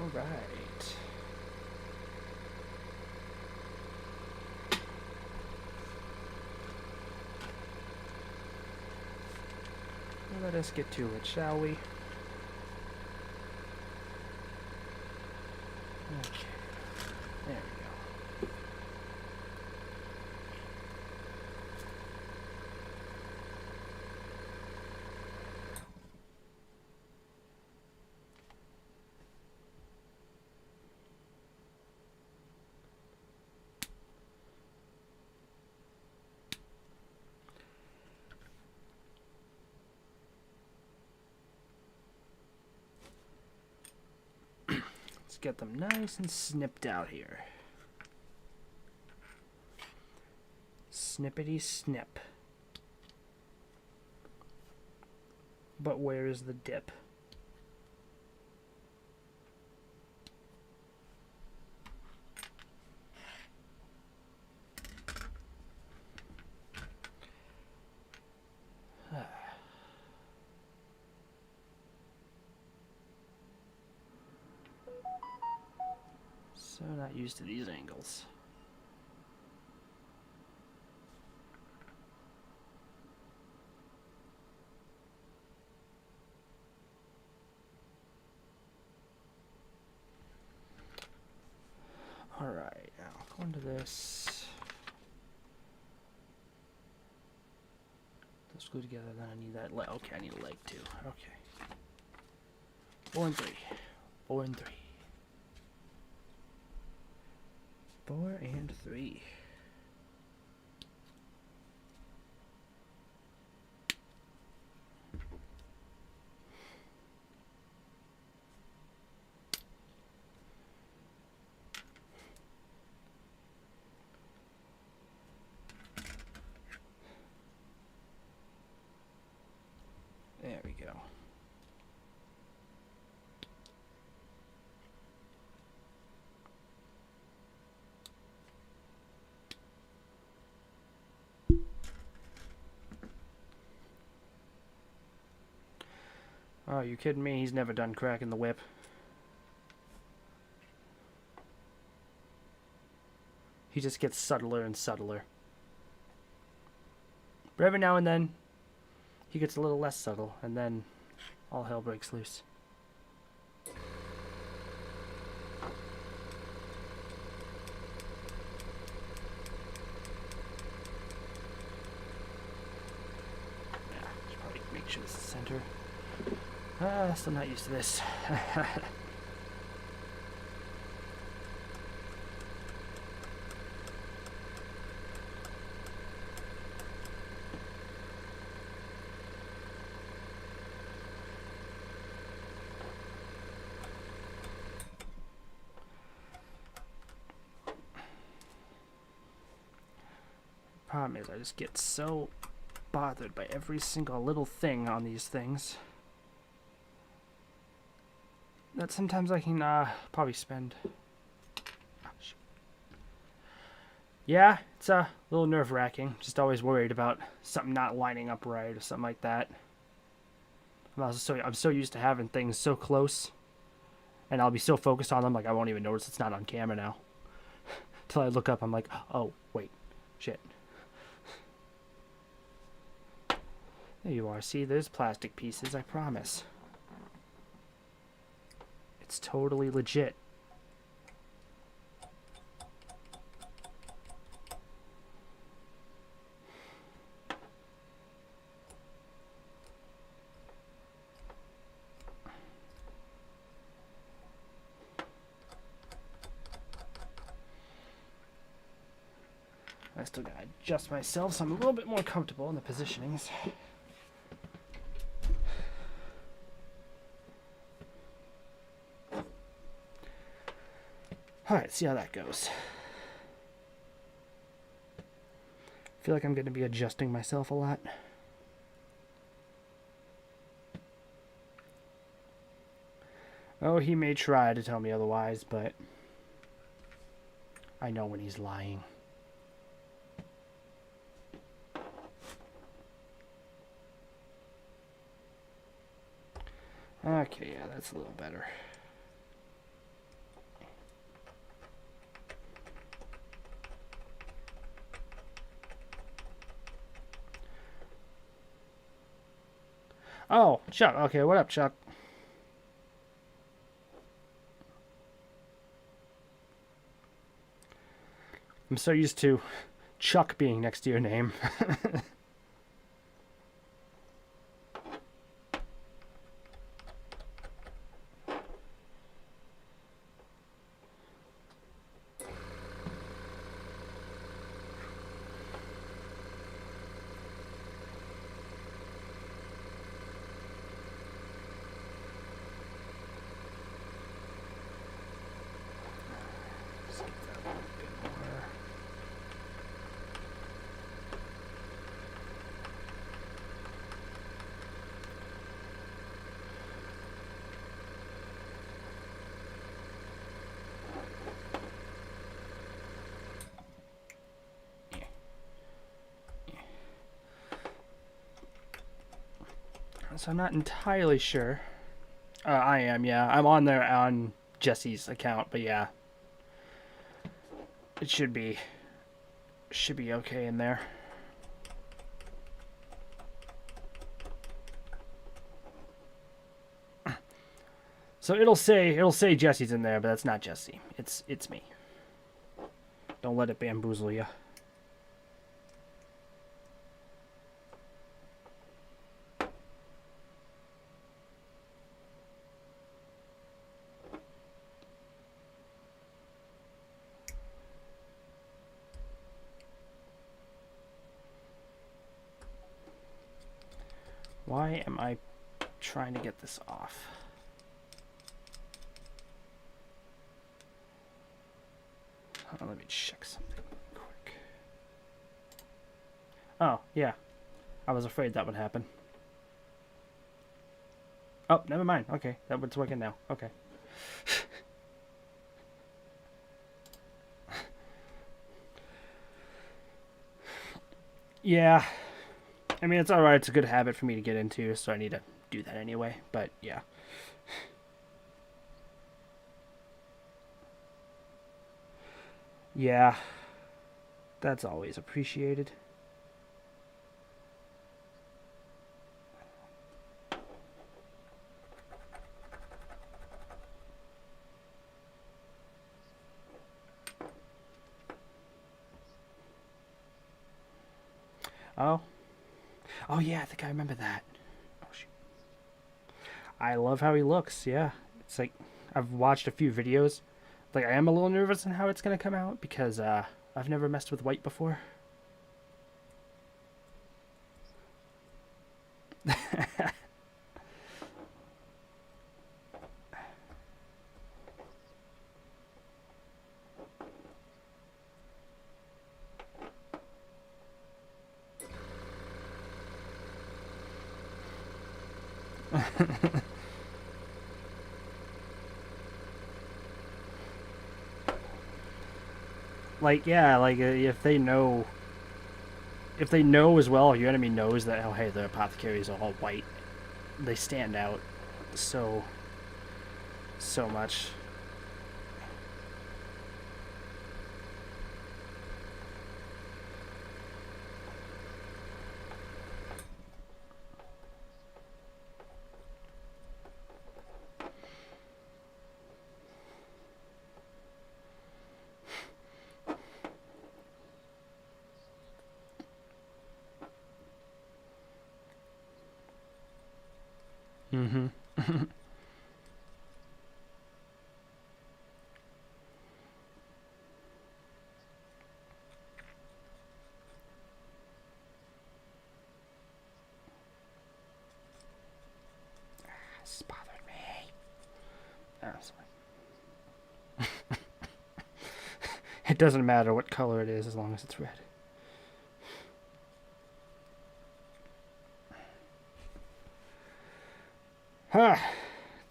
All right. Let us get to it, shall we? Okay. There we go. Let's get them nice and snipped out here. Snippety snip. But where is the dip? So not used to these angles. Alright, now go into this. Let's glue together, then I need that leg. Okay, I need a leg too. Okay. 4 and 3. 4 and 3. 4 and 3. There we go. Oh, you kidding me? He's never done cracking the whip. He just gets subtler and subtler. But every now and then, he gets a little less subtle, and then all hell breaks loose. Yeah, should probably make sure this is center. Still not used to this. Problem is, I just get so bothered by every single little thing on these things that sometimes I can probably spend. Yeah, it's a little nerve-wracking. Just always worried about something not lining up right or something like that. I'm so used to having things so close, and I'll be so focused on them, like I won't even notice it's not on camera now. Till I look up, I'm like, oh wait, shit. There you are. See, there's plastic pieces, I promise. It's totally legit. I still gotta adjust myself so I'm a little bit more comfortable in the positionings. Alright, see how that goes. I feel like I'm going to be adjusting myself a lot. Oh, he may try to tell me otherwise, but I know when he's lying. Okay, yeah, that's a little better. Oh, Chuck. Okay, what up, Chuck? I'm so used to Chuck being next to your name. So I'm not entirely sure. I am, yeah. I'm on there on Jesse's account, but yeah, it should be okay in there. So it'll say Jesse's in there, but that's not Jesse. It's me. Don't let it bamboozle you. Why am I trying to get this off? Let me check something quick. Oh, yeah. I was afraid that would happen. Oh, never mind. Okay, that's working now. Okay. Yeah. I mean, it's alright. It's a good habit for me to get into, so I need to do that anyway. But, yeah. Yeah. That's always appreciated. Oh. Oh, yeah, I think I remember that. Oh, shoot. I love how he looks, yeah. It's like, I've watched a few videos. Like, I am a little nervous on how it's going to come out because I've never messed with white before. Like, yeah, like if they know as well, if your enemy knows that, oh, hey, the apothecary is all white, they stand out so much. Mm-hmm. This bothered me. Oh, sorry. It doesn't matter what color it is as long as it's red. Ah,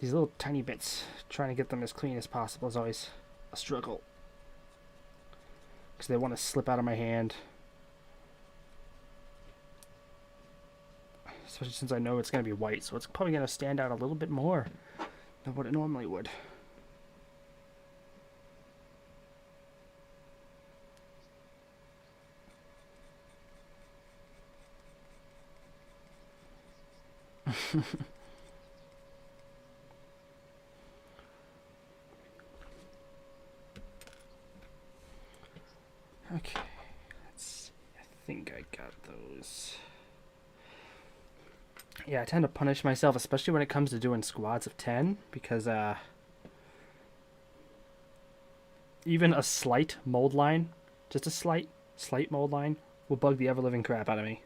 these little tiny bits. Trying to get them as clean as possible is always a struggle. Because they want to slip out of my hand. Especially since I know it's going to be white, so it's probably going to stand out a little bit more than what it normally would. Okay, let's see. I think I got those. Yeah, I tend to punish myself, especially when it comes to doing squads of 10, because even a slight mold line, just a slight mold line, will bug the ever living crap out of me.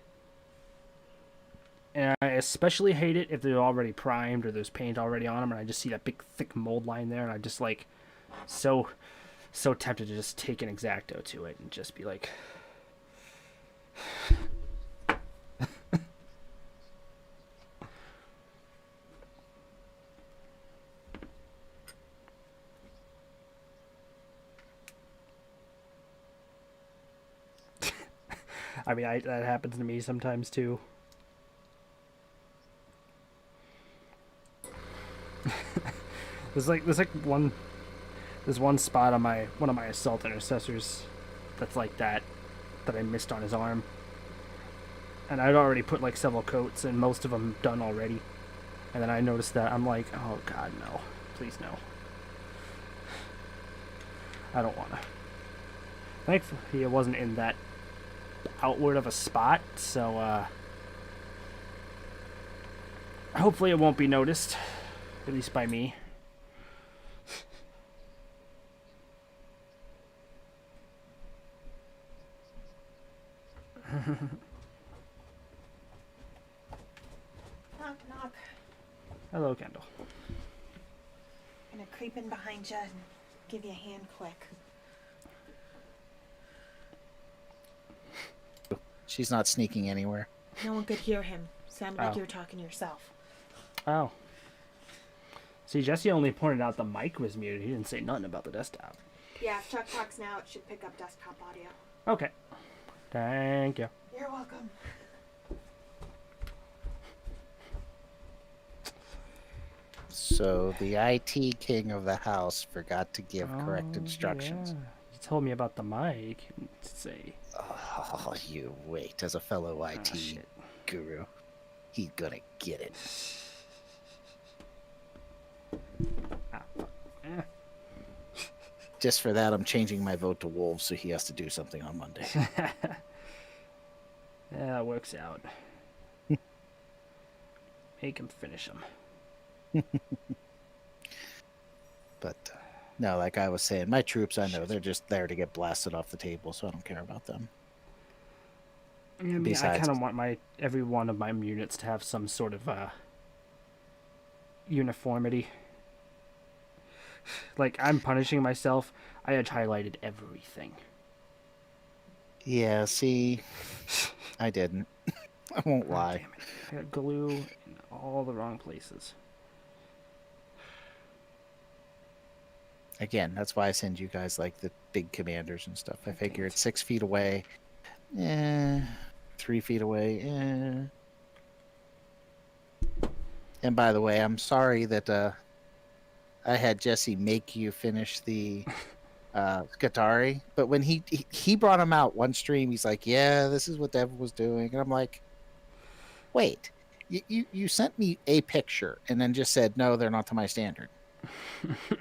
And I especially hate it if they're already primed or there's paint already on them, and I just see that big thick mold line there, and I just like so tempted to just take an X-Acto to it and just be like. I mean, that happens to me sometimes too. there's one spot on one of my assault intercessors that's like that I missed on his arm, and I'd already put like several coats and most of them done already, and then I noticed that. I'm like, oh god, no, please no, I don't wanna. Thankfully it wasn't in that outward of a spot, so hopefully it won't be noticed, at least by me. Knock, knock. Hello, Kendall. I'm gonna creep in behind you and give you a hand quick. She's not sneaking anywhere. No one could hear him. Sounded like Oh. you were talking to yourself. Oh. See, Jesse only pointed out the mic was muted. He didn't say nothing about the desktop. Yeah, if Chuck talks now, it should pick up desktop audio. Okay. Thank you. You're welcome. So the IT king of the house forgot to give correct instructions. Yeah. You told me about the mic. You didn't say. Oh, you wait. As a fellow IT Shit. guru, he's gonna get it. Fuck. Eh. Just for that, I'm changing my vote to Wolves, so he has to do something on Monday. Yeah, that works out. Make him finish him. But no, like I was saying, my troops, I know they're just there to get blasted off the table, so I don't care about them. I mean, I Besides- kind of want every one of my units to have some sort of uniformity. Like, I'm punishing myself. I had highlighted everything. Yeah, see, I didn't. I won't God lie. damn it. I got glue in all the wrong places. Again, that's why I send you guys like the big commanders and stuff. I Okay. figure it's 6 feet away. 3 feet away. And by the way, I'm sorry that I had Jesse make you finish the Skatari, but when he brought him out one stream, he's like, "Yeah, this is what Devin was doing," and I'm like, "Wait, you sent me a picture and then just said no, they're not to my standard."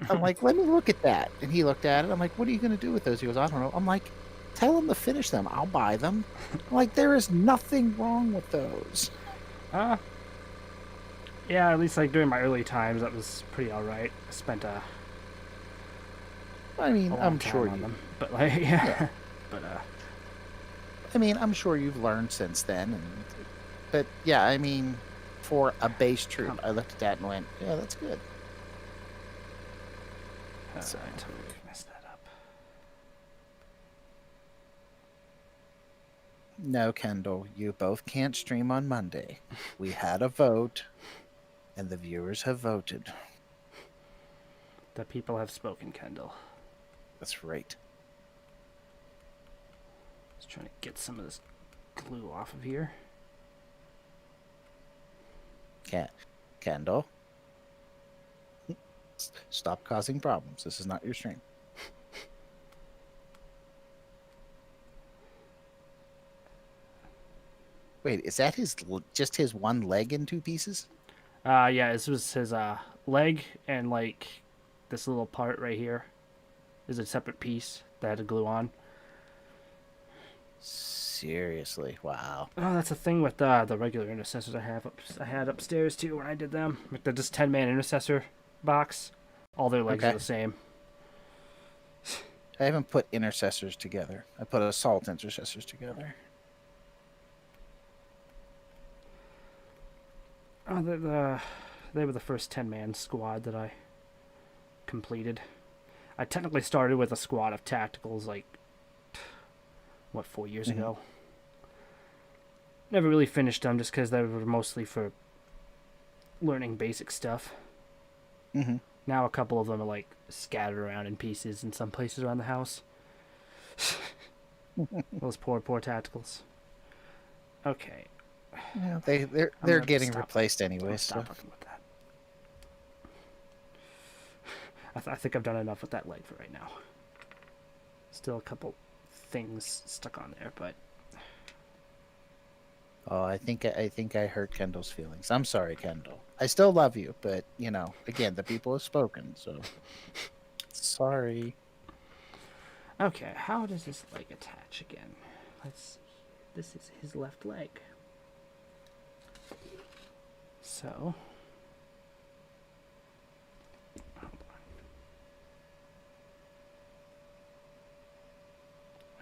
I'm like, "Let me look at that," and he looked at it. I'm like, "What are you going to do with those?" He goes, "I don't know." I'm like, "Tell him to finish them. I'll buy them." I'm like, there is nothing wrong with those. Yeah, at least like during my early times, that was pretty alright. I spent I mean, a long I'm time sure on you. them, but like, yeah. Yeah. But I mean, I'm sure you've learned since then. But yeah, I mean, for a base troop, I looked at that and went, "Yeah, that's good." So- I totally messed that up. No, Kendall, you both can't stream on Monday. We had a vote, and the viewers have voted. The people have spoken, Kendall. That's right. Just trying to get some of this glue off of here. Kendall, stop causing problems. This is not your stream. Wait, is that just his one leg in two pieces? Yeah, this was his leg, and like this little part right here is a separate piece that I had to glue on. Seriously, wow. Oh, that's a thing with the regular intercessors I had upstairs too when I did them. Like the just 10-man intercessor box. All their legs are Okay. the same. I haven't put intercessors together. I put assault intercessors together. Oh, they were the first 10-man squad that I completed. I technically started with a squad of tacticals like what 4 years Mhm. ago. Never really finished them just because they were mostly for learning basic stuff. Mm-hmm. Now a couple of them are like scattered around in pieces in some places around the house. Those poor tacticals. Okay, Yeah, I'm they're gonna have to getting stop. replaced I'll anyway. stop So fucking with that. I think I've done enough with that leg for right now. Still a couple things stuck on there, but oh, I think I hurt Kendall's feelings. I'm sorry, Kendall. I still love you, but again, the people have spoken. So sorry. okay. How does this leg attach again? Let's see. This is his left leg. So,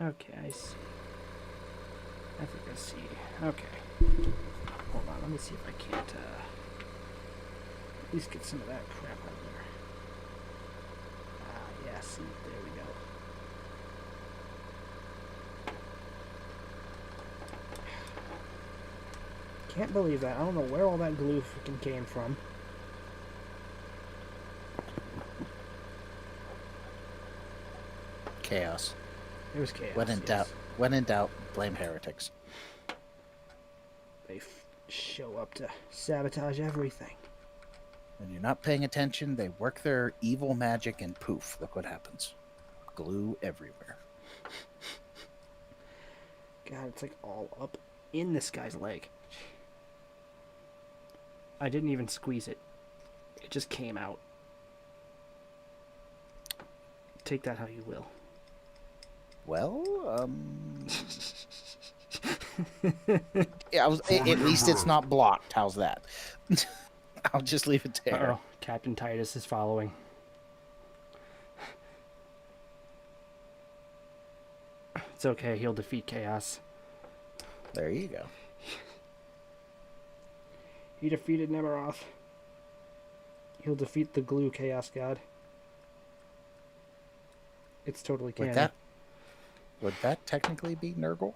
okay, I see. I think I see. Okay. Hold on, let me see if I can't at least get some of that crap out of there. Yeah, see, there we go. Can't believe that. I don't know where all that glue freaking came from. Chaos. It was chaos. When in Yes. doubt, when in doubt, blame heretics. They show up to sabotage everything. When you're not paying attention, they work their evil magic, and poof, look what happens. Glue everywhere. God, it's like all up in this guy's leg. I didn't even squeeze it. It just came out. Take that how you will. Well, yeah, at least it's not blocked. How's that? I'll just leave it there. Uh-oh. Captain Titus is following. It's okay. He'll defeat chaos. There you go. He defeated Nemiroth. He'll defeat the glue chaos god. It's totally canon. Would that technically be Nurgle?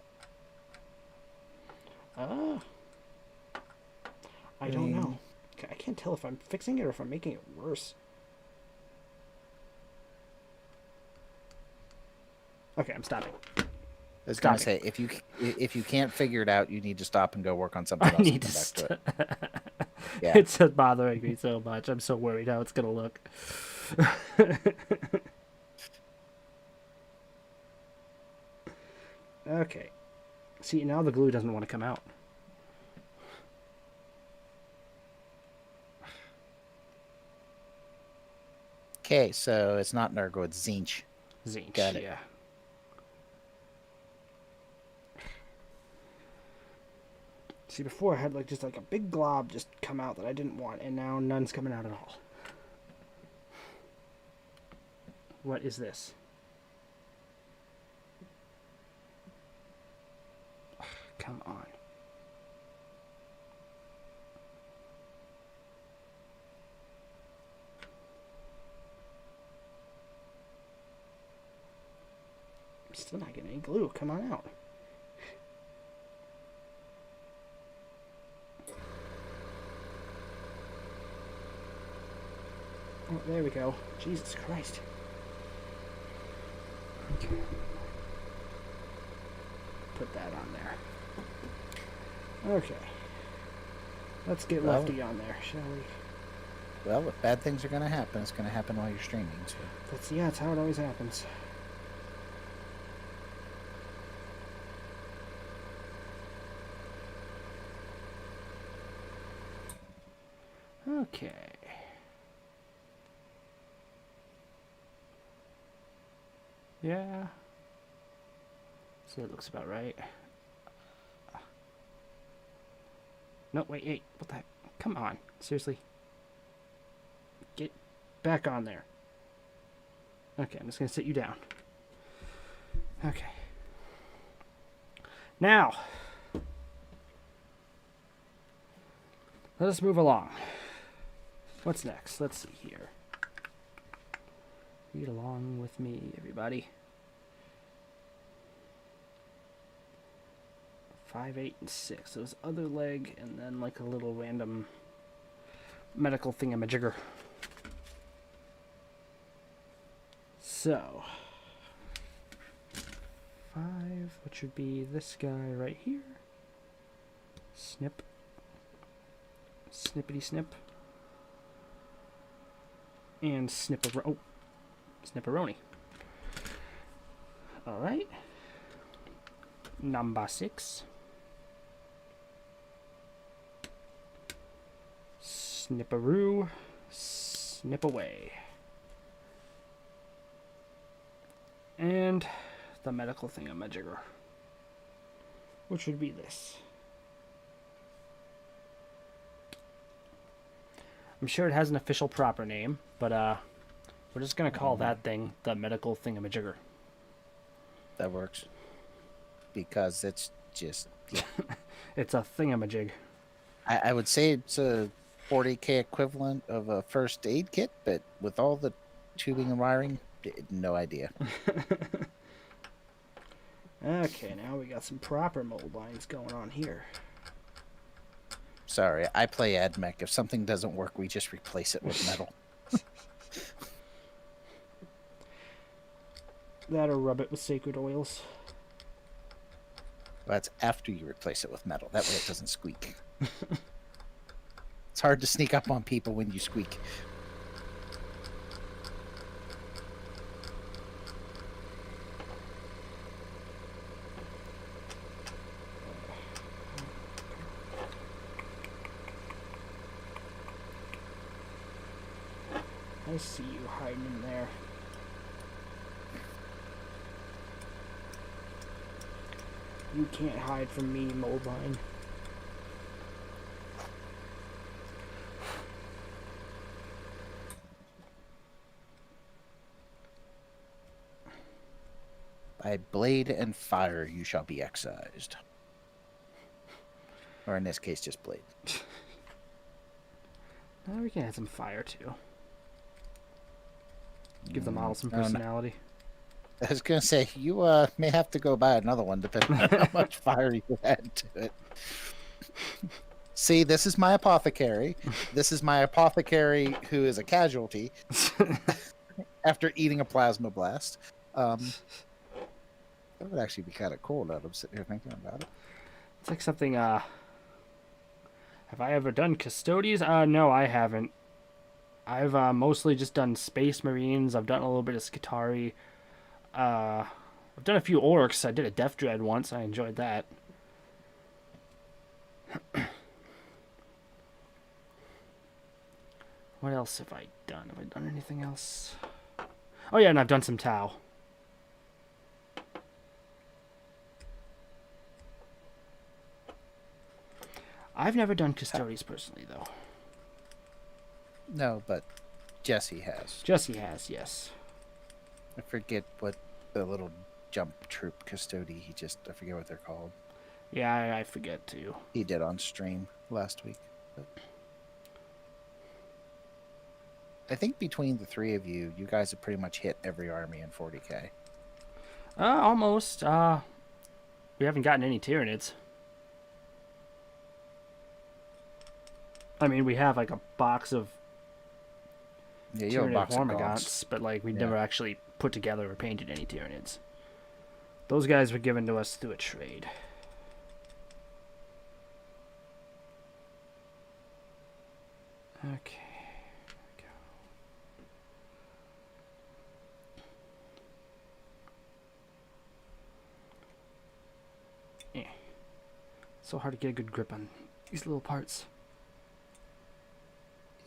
I don't know. I can't tell if I'm fixing it or if I'm making it worse. Okay, I'm stopping. I was gonna Stopping. say if you can't figure it out, you need to stop and go work on something I else. need And to come back to it. Yeah. It's just bothering me so much. I'm so worried how it's gonna look. Okay. See, now the glue doesn't want to come out. Okay, so it's not Nurgle, it's Zinch. Zinch, Got it. yeah. See, before I had just like a big glob just come out that I didn't want, and now none's coming out at all. What is this? Come on. I'm still not getting any glue. Come on out. Oh, there we go. Jesus Christ. Okay. Put that on there. Okay. Let's get Well- Lefty on there, shall we? Well, if bad things are gonna happen, it's gonna happen while you're streaming. So. That's how it always happens. Okay. Yeah. So it looks about right. No, wait. What the heck? Come on. Seriously. Get back on there. Okay, I'm just going to sit you down. Okay. Now, let us move along. What's next? Let's see here. Read along with me, everybody. 5, 8, and 6. So it's other leg, and then like a little random medical thingamajigger. So, 5, which would be this guy right here. Snip. Snippity snip. And snipperoni. Alright. Number 6. Snipperoo. Snip away. And the medical thingamajigger, which would be this. I'm sure it has an official proper name, but we're just gonna call that thing the medical thingamajigger. That works. Because it's just, yeah. It's a thingamajig. I would say it's a 40K equivalent of a first aid kit, but with all the tubing and wiring, no idea. Okay, now we got some proper mold lines going on here. Sorry, I play AdMech. If something doesn't work, we just replace it with metal. That or rub it with sacred oils. That's after you replace it with metal. That way it doesn't squeak. It's hard to sneak up on people when you squeak. I see you hiding in there. You can't hide from me, mold line. By blade and fire you shall be excised. Or in this case, just blade. Now we can add some fire too. Give the model some personality. I was going to say, you may have to go buy another one depending on how much fire you add to it. See, this is my apothecary. This is my apothecary who is a casualty after eating a plasma blast. That would actually be kind of cool now that I'm sitting here thinking about it. It's like something, have I ever done custodies? No, I haven't. I've mostly just done Space Marines. I've done a little bit of Skitarii. I've done a few orcs. I did a Death Dread once. I enjoyed that. What else have I done? Have I done anything else? Oh yeah, and I've done some Tau. I've never done Custodies personally, though. No, but Jesse has. Jesse has, yes. I forget what the little jump troop custody, I forget what they're called. Yeah, I forget too. He did on stream last week. But I think between the three of you, you guys have pretty much hit every army in 40K. Almost. We haven't gotten any Tyranids. I mean, we have like a box of Tyranid Hormagaunts, but like we never actually put together or painted any Tyranids. Those guys were given to us through a trade. Okay. So hard to get a good grip on these little parts.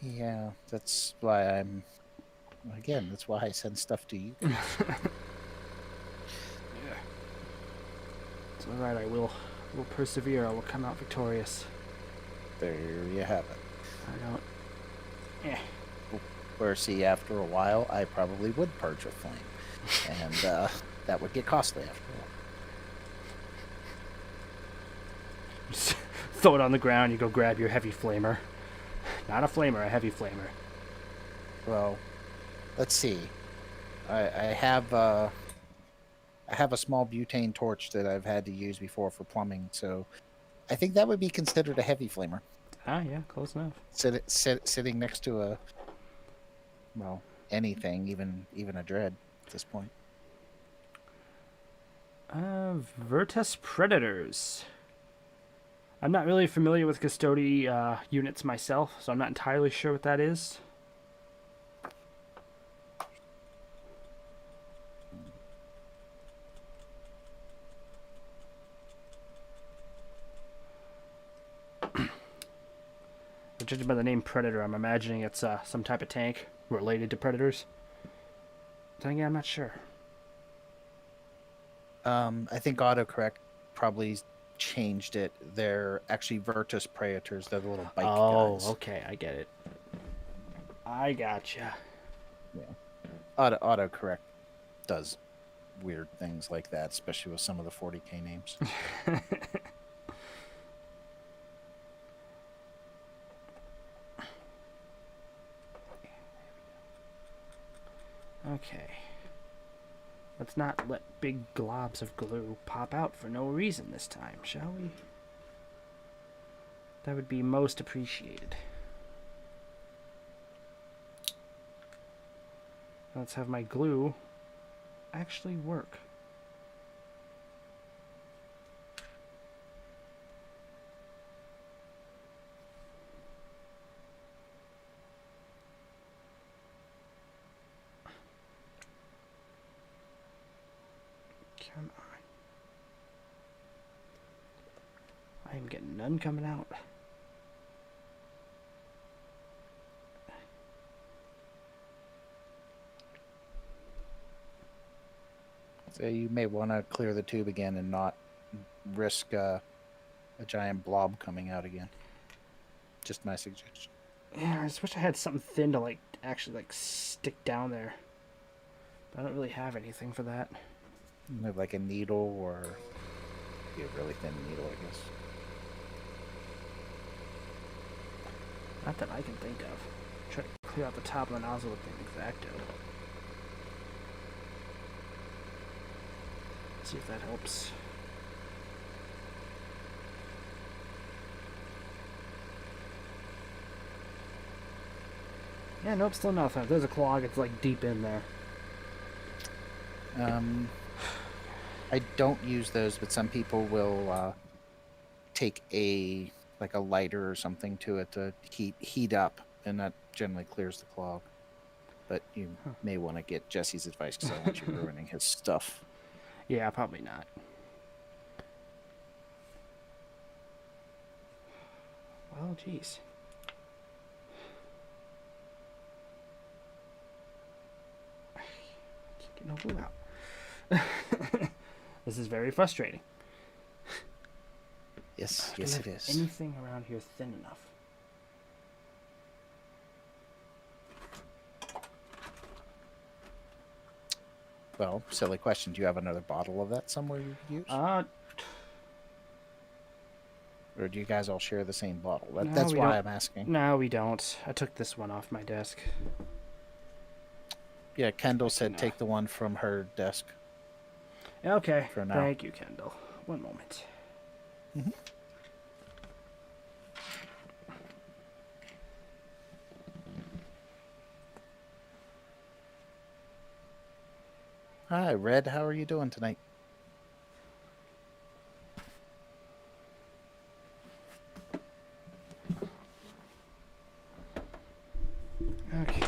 Yeah, that's why I'm. Again, that's why I send stuff to you guys. Yeah. It's all right. I will persevere. I will come out victorious. There you have it. I don't. Eh. Where, see, after a while, I probably would purge a flame, and that would get costly after a while. Just throw it on the ground. You go grab your heavy flamer. Not a flamer, a heavy flamer. Well, let's see. I have a small butane torch that I've had to use before for plumbing, so I think that would be considered a heavy flamer. Ah, yeah, close enough. Sitting next to a, well, anything, even a dread at this point. Virtus Predators. I'm not really familiar with Custody units myself, so I'm not entirely sure what that is. But judging by the name Predator, I'm imagining it's some type of tank related to Predators. Then again, I'm not sure. I think autocorrect probably changed it. They're actually Virtus Predators. They're the little bike guys. Okay, I get it. I gotcha. Yeah. Autocorrect does weird things like that, especially with some of the 40k names. Okay. Let's not let big globs of glue pop out for no reason this time, shall we? That would be most appreciated. Let's have my glue actually work. Come on. I am getting none coming out. So you may want to clear the tube again and not risk a giant blob coming out again. Just my suggestion. Yeah, I just wish I had something thin to actually stick down there. But I don't really have anything for that. You have like a needle or a really thin needle, I guess. Not that I can think of. Try to clear out the top of the nozzle with an X-Acto. See if that helps. Yeah, nope, still nothing. If there's a clog, it's deep in there. I don't use those, but some people will take a lighter or something to it to heat up, and that generally clears the clog. But you may want to get Jesse's advice because I don't want you ruining his stuff. Yeah, probably not. Well, jeez. Can't get no glue out. This is very frustrating. Yes, Do yes, I it have is. anything around here thin enough? Well, silly question. Do you have another bottle of that somewhere you could use? Or do you guys all share the same bottle? No, That's we why don't. I'm asking. No, we don't. I took this one off my desk. Yeah, Kendall said take the one from her desk. Okay. For now. Thank you, Kendall. One moment. Mm-hmm. Hi, Red. How are you doing tonight? Okay.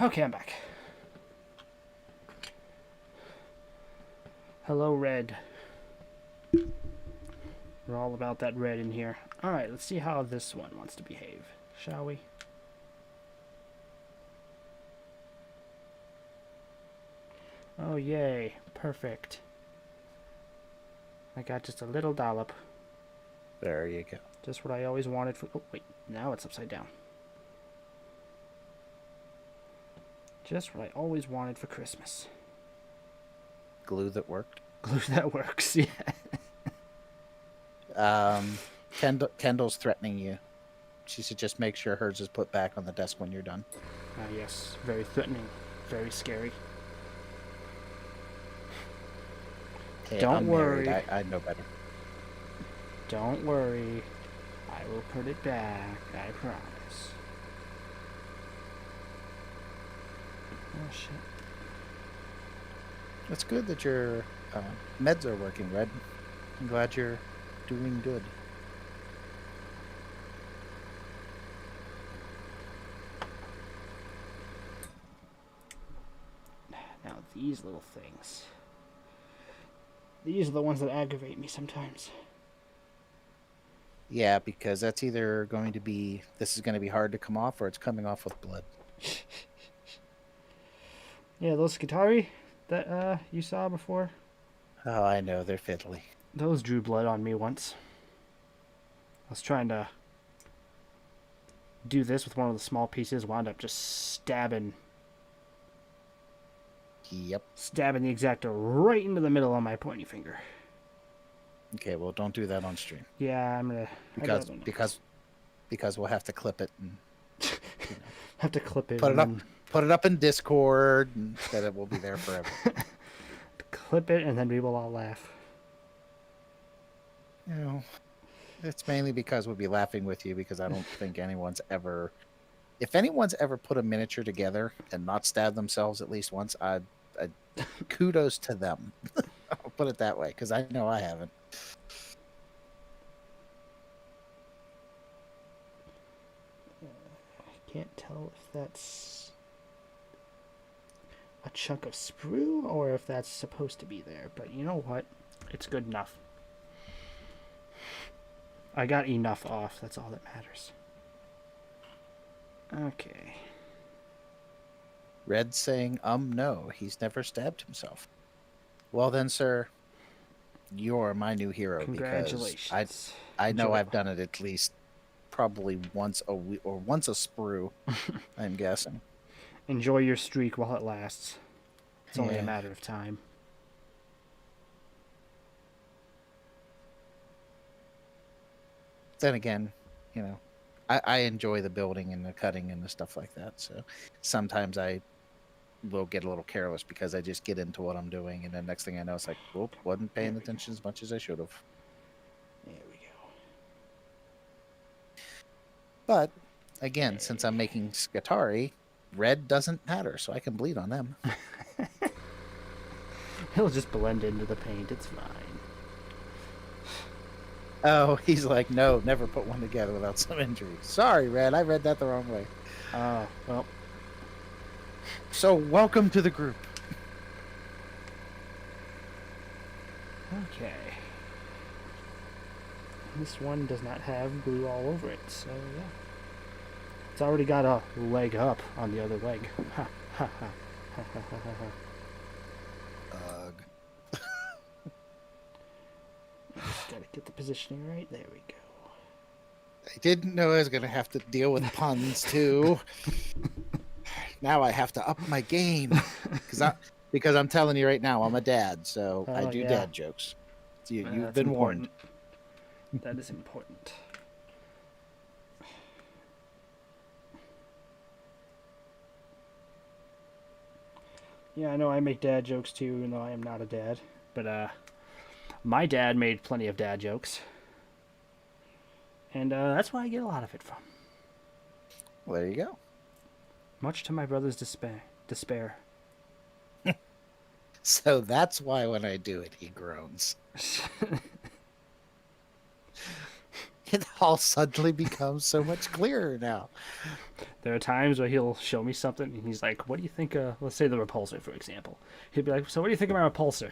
Okay, I'm back. Hello, red. We're all about that red in here. Alright, let's see how this one wants to behave, shall we? Oh, yay. Perfect. I got just a little dollop. There you go. Just what I always wanted for... Oh, wait. Now it's upside down. Just what I always wanted for Christmas. Glue that worked. Glue that works, yeah. Kendall's threatening you. She said just make sure hers is put back on the desk when you're done. Yes. Very threatening. Very scary. Hey, Don't I'm worry. married. I know better. Don't worry. I will put it back. I promise. Oh, shit. It's good that your meds are working, Red. I'm glad you're doing good. Now, these little things. These are the ones that aggravate me sometimes. Yeah, because that's either going to be, this is going to be hard to come off, or it's coming off with blood. Yeah, those Skitari that you saw before, Oh, I know, they're fiddly. those drew blood on me once. I was trying to do this with one of the small pieces, wound up just stabbing Yep. the Exacto right into the middle of my pointy finger. Okay, well, don't do that on stream. Yeah, I'm gonna because we'll have to clip it and have to clip it. put it up. And Put it up in Discord, and that it will be there forever. clip it, and then we will all laugh. You know, it's mainly because we'll be laughing with you, because I don't think anyone's ever, if anyone's ever put a miniature together and not stabbed themselves at least once, I kudos to them. I'll put it that way, because I know I haven't. I can't tell if that's a chunk of sprue or if that's supposed to be there, but you know what? It's good enough. I got enough off, that's all that matters. Okay. Red saying, no, he's never stabbed himself. Well then, sir, you're my new hero. Congratulations. Because I know I've done it at least probably once a week, or once a sprue, I'm guessing. Enjoy your streak while it lasts. It's only a Yeah. matter of time. Then again, you know, I enjoy the building and the cutting and the stuff like that. So sometimes I will get a little careless because I just get into what I'm doing, and then next thing I know, it's like, whoop, wasn't paying attention as much as I should have. There we go. But again, since I'm making Skitari, red doesn't matter, so I can bleed on them. He'll just blend into the paint, it's fine. Oh, he's like, no, never put one together without some injury. Sorry, Red, I read that the wrong way. Well. So, welcome to the group. Okay. This one does not have glue all over it, so yeah. It's already got a leg up on the other leg. Ha ha ha ha ha ha ha. Ugh. Just gotta get the positioning right. There we go. I didn't know I was going to have to deal with puns, too. Now I have to up my game. Because I'm telling you right now, I'm a dad, so I do dad jokes. You've been warned. That is important. Yeah, I know I make dad jokes too, even though I am not a dad. But my dad made plenty of dad jokes. And that's where I get a lot of it from. Well, there you go. Much to my brother's despair. So that's why when I do it, he groans. It all suddenly becomes so much clearer now. There are times where he'll show me something and he's like, "What do you think of, let's say the repulsor, for example?" He'd be like, "So what do you think of my repulsor?"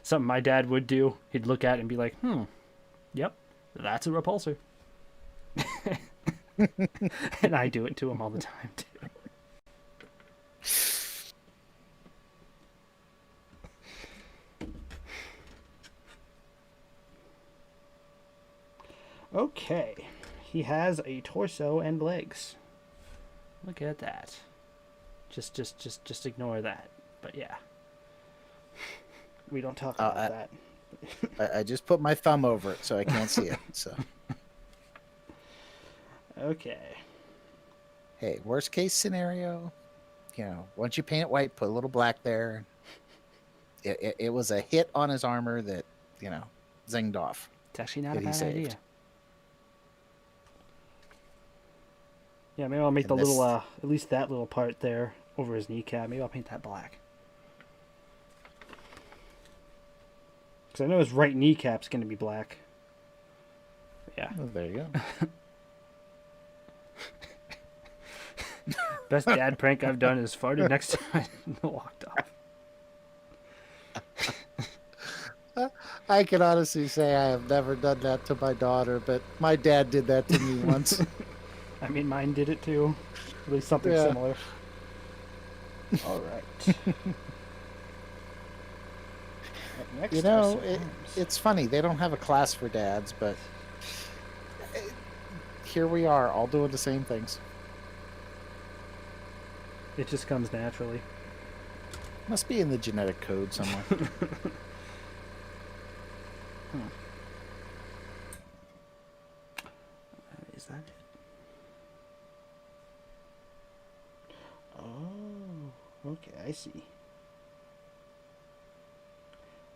Something my dad would do. He'd look at it and be like, yep, that's a repulsor." And I do it to him all the time, too. Okay. He has a torso and legs. Look at that. Just ignore that. But yeah. We don't talk about that. I just put my thumb over it so I can't see it. So, Okay. hey, worst case scenario, once you paint it white, put a little black there. It was a hit on his armor that, zinged off. It's actually not a That he bad saved. idea. Yeah, maybe I'll make And the little, at least that little part there over his kneecap. Maybe I'll paint that black. Because I know his right kneecap's going to be black. Yeah. Oh, there you go. Best dad prank I've done is farted next time I walked off. I can honestly say I have never done that to my daughter, but my dad did that to me once. I mean, mine did it too. At least something Yeah. similar. All right. Next You know, are some arms. it's funny. They don't have a class for dads, but here we are, all doing the same things. It just comes naturally. Must be in the genetic code somewhere. Is that it? Oh, okay, I see.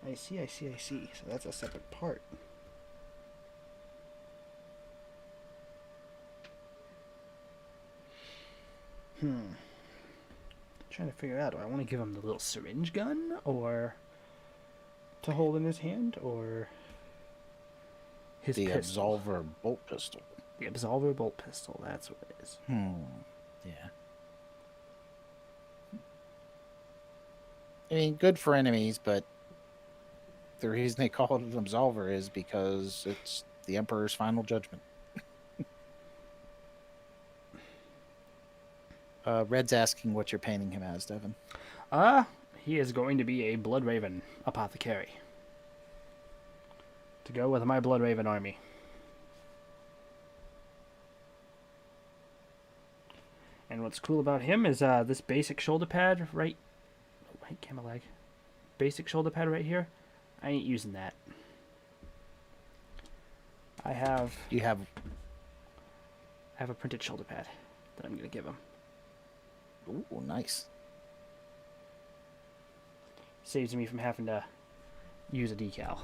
I see. So that's a separate part. Trying to figure out, do I want to give him the little syringe gun or to hold in his hand, or his The pistol? Absolver bolt pistol. The Absolver bolt pistol, that's what it is. Yeah. I mean, good for enemies, but the reason they call it an Absolver is because it's the Emperor's final judgment. Red's asking what you're painting him as, Devin. He is going to be a Blood Raven Apothecary. To go with my Blood Raven army. And what's cool about him is this basic shoulder pad right camera leg. Basic shoulder pad right here. I ain't using that. I have a printed shoulder pad that I'm gonna give him. Ooh, nice. Saves me from having to use a decal.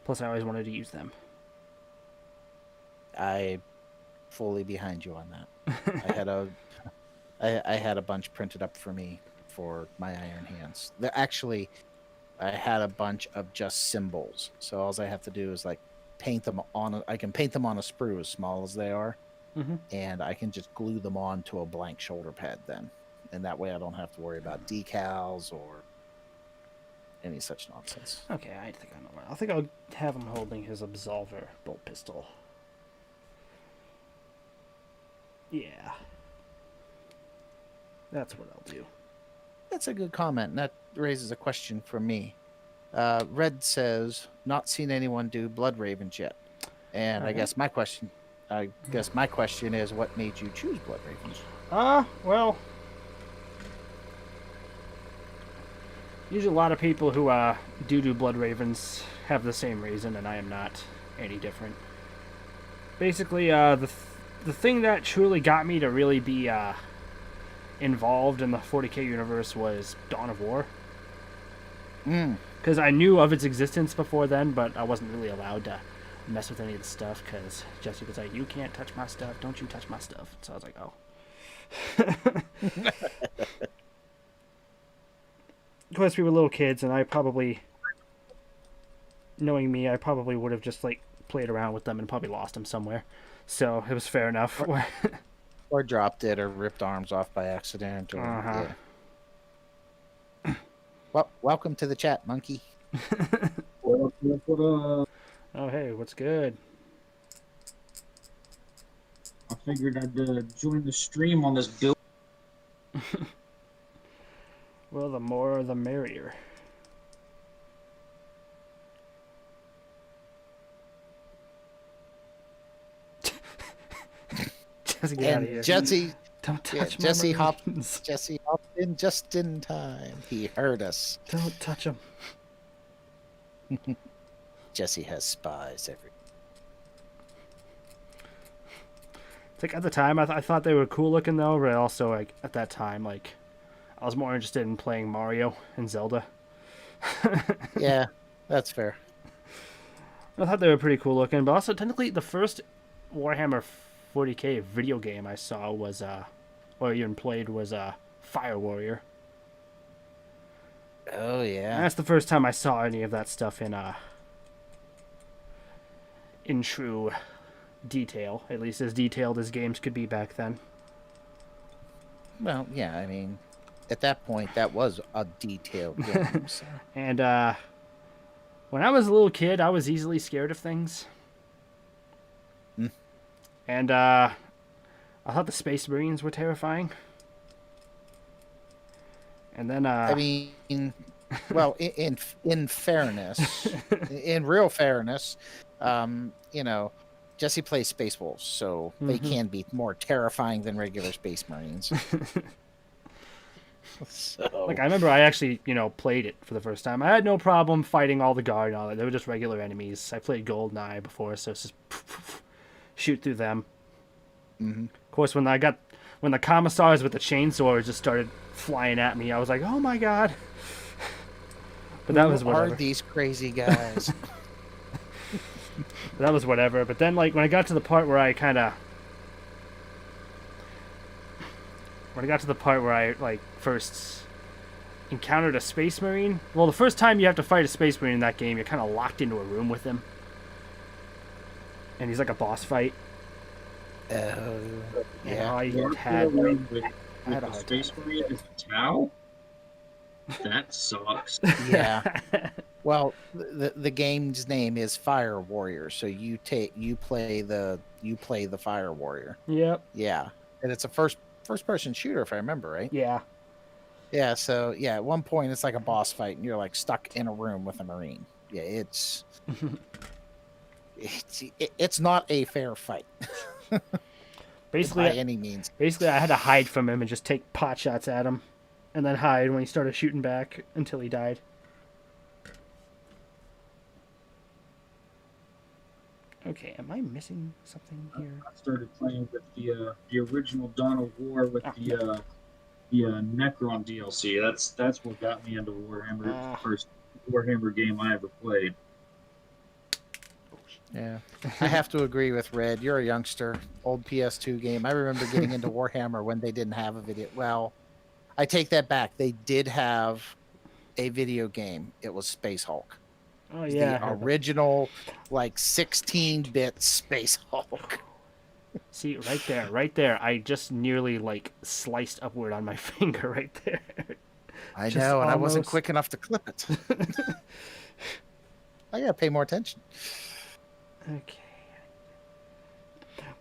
Plus, I always wanted to use them. I fully behind you on that. I had a bunch printed up for me for my Iron Hands. Actually, I had a bunch of just symbols. So all I have to do is like paint them on. I can paint them on a sprue as small as they are, and I can just glue them onto a blank shoulder pad then, and that way I don't have to worry about decals or any such nonsense. Okay, I think I know what. I think I'll have him holding his Absolver bolt pistol. Yeah. That's what I'll do. That's a good comment, and that raises a question for me. Red says, not seen anyone do Blood Ravens yet. And I guess my question is, what made you choose Blood Ravens? Well, usually a lot of people who do Blood Ravens have the same reason, and I am not any different. Basically, the thing that truly got me to really be involved in the 40k universe was Dawn of War. Because I knew of its existence before then, but I wasn't really allowed to mess with any of the stuff, because Jesse was like, "You can't touch my stuff, don't you touch my stuff." So I was like, oh. Of course, we were little kids, and I probably, knowing me, I probably would have just like played around with them and probably lost them somewhere. So it was fair enough. Or dropped it or ripped arms off by accident. Or, Uh-huh. yeah. Well, welcome to the chat, monkey. What up? Oh, hey, what's good? I figured I'd join the stream on this build. Well, the more the merrier. Just get out of here. And Jesse, Don't yeah, touch my Jesse Marines. Jesse hopped in just in time. He heard us. Don't touch them. Jesse has spies every. It's like at the time, I thought they were cool looking though, but also like at that time, like I was more interested in playing Mario and Zelda. Yeah, that's fair. I thought they were pretty cool looking, but also technically the first Warhammer 40k video game I saw was or even played was Fire Warrior. Oh And yeah. that's the first time I saw any of that stuff in true detail, at least as detailed as games could be back then. Well, yeah. I mean, at that point, that was a detailed game. So. And when I was a little kid, I was easily scared of things. Hmm. And I thought the Space Marines were terrifying. And then I mean, well, in fairness, in real fairness, you know, Jesse plays Space Wolves, so they Mhm. can be more terrifying than regular Space Marines. So, like I remember I actually, played it for the first time. I had no problem fighting all the guard and all that. They were just regular enemies. I played GoldenEye before, so it's just shoot through them. mhm. Of course, when the commissars with the chainsaws just started flying at me, I was like, "Oh my god!" But that was Who whatever. are these crazy guys? That was whatever. But then, like, when I got to the part where I first encountered a Space Marine. Well, the first time you have to fight a Space Marine in that game, you're kind of locked into a room with him, and he's like a boss fight. Oh, And yeah. I With had the a hard Space Marine is a Tau? That sucks. Yeah. Well, the game's name is Fire Warrior, so you play the Fire Warrior. Yep. Yeah, and it's a first person shooter, if I remember right. Yeah. Yeah. So yeah, at one point it's like a boss fight, and you're like stuck in a room with a Marine. Yeah, it's not a fair fight Basically, by any means. Basically, I had to hide from him and just take pot shots at him, and then hide when he started shooting back until he died. Okay, am I missing something here? I started playing with the original Dawn of War with the Necron DLC. That's what got me into Warhammer. It was the first Warhammer game I ever played. Yeah, I have to agree with Red. You're a youngster. Old PS2 game. I remember getting into Warhammer when they didn't have a video. Well, I take that back. They did have a video game. It was Space Hulk. Oh yeah, I The heard that. original, like 16-bit Space Hulk. See, right there. I just nearly like sliced upward on my finger right there. I Just know, and I wasn't almost. quick enough to clip it. I gotta pay more attention. Okay.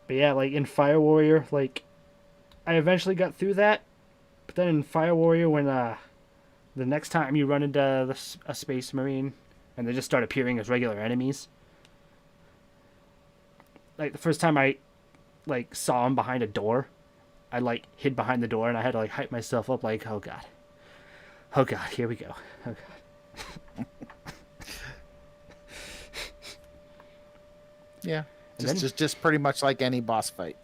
But yeah, like in Fire Warrior, like I eventually got through that. But then in Fire Warrior, when the next time you run into a Space Marine, and they just start appearing as regular enemies. Like the first time I like saw him behind a door, I like hid behind the door and I had to like hype myself up like, oh god, here we go, oh god. Yeah, And then- just pretty much like any boss fight.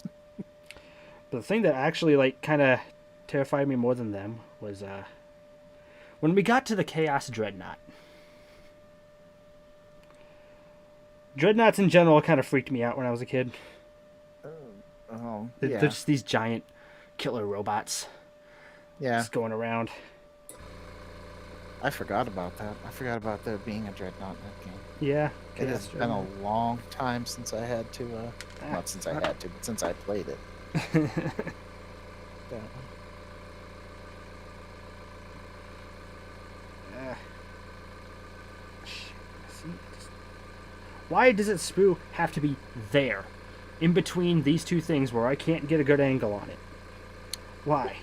But the thing that actually like kind of terrified me more than them was when we got to the Chaos Dreadnought. Dreadnoughts in general kind of freaked me out when I was a kid. Oh, They're yeah, just these giant killer robots yeah. just going around. I forgot about that. I forgot about there being a Dreadnought in that game. Yeah. It has been a long time since I had to, not since I had to, but since I played it. That one. See, why does it sprue have to be there, in between these two things where I can't get a good angle on it? Why?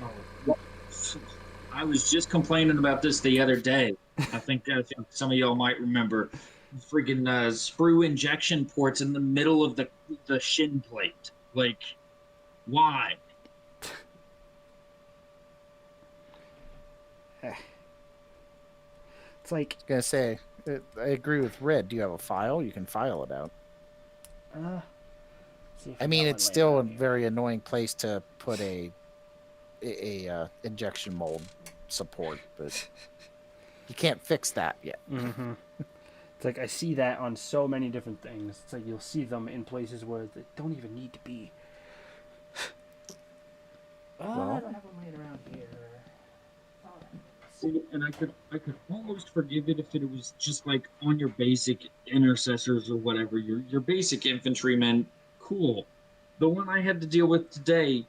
I was just complaining about this the other day. I think some of y'all might remember. Freaking sprue injection ports in the middle of the shin plate. Like, why? It's like, I was gonna say, I agree with Red. Do you have a file? You can file it out. see if I we mean, got it's one still a laying around here. very annoying place to put a injection mold support, but you can't fix that yet. Mm-hmm. It's like I see that on so many different things. It's like you'll see them in places where they don't even need to be. Well, I don't have them laying around here. See, and I could almost forgive it if it was just like on your basic intercessors or whatever, your basic infantrymen. Cool. The one I had to deal with today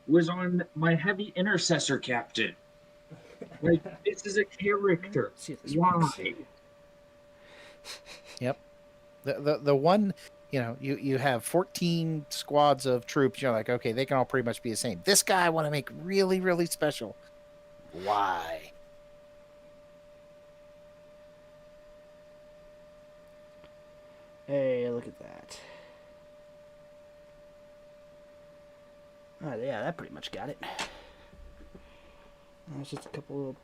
was on my heavy intercessor captain. Like, this is a character. See if this Why? works. yep. The one, you have 14 squads of troops. You're like, okay, they can all pretty much be the same. This guy I want to make really, really special. Why? Hey, look at that. Oh, yeah, that pretty much got it. There's just a couple little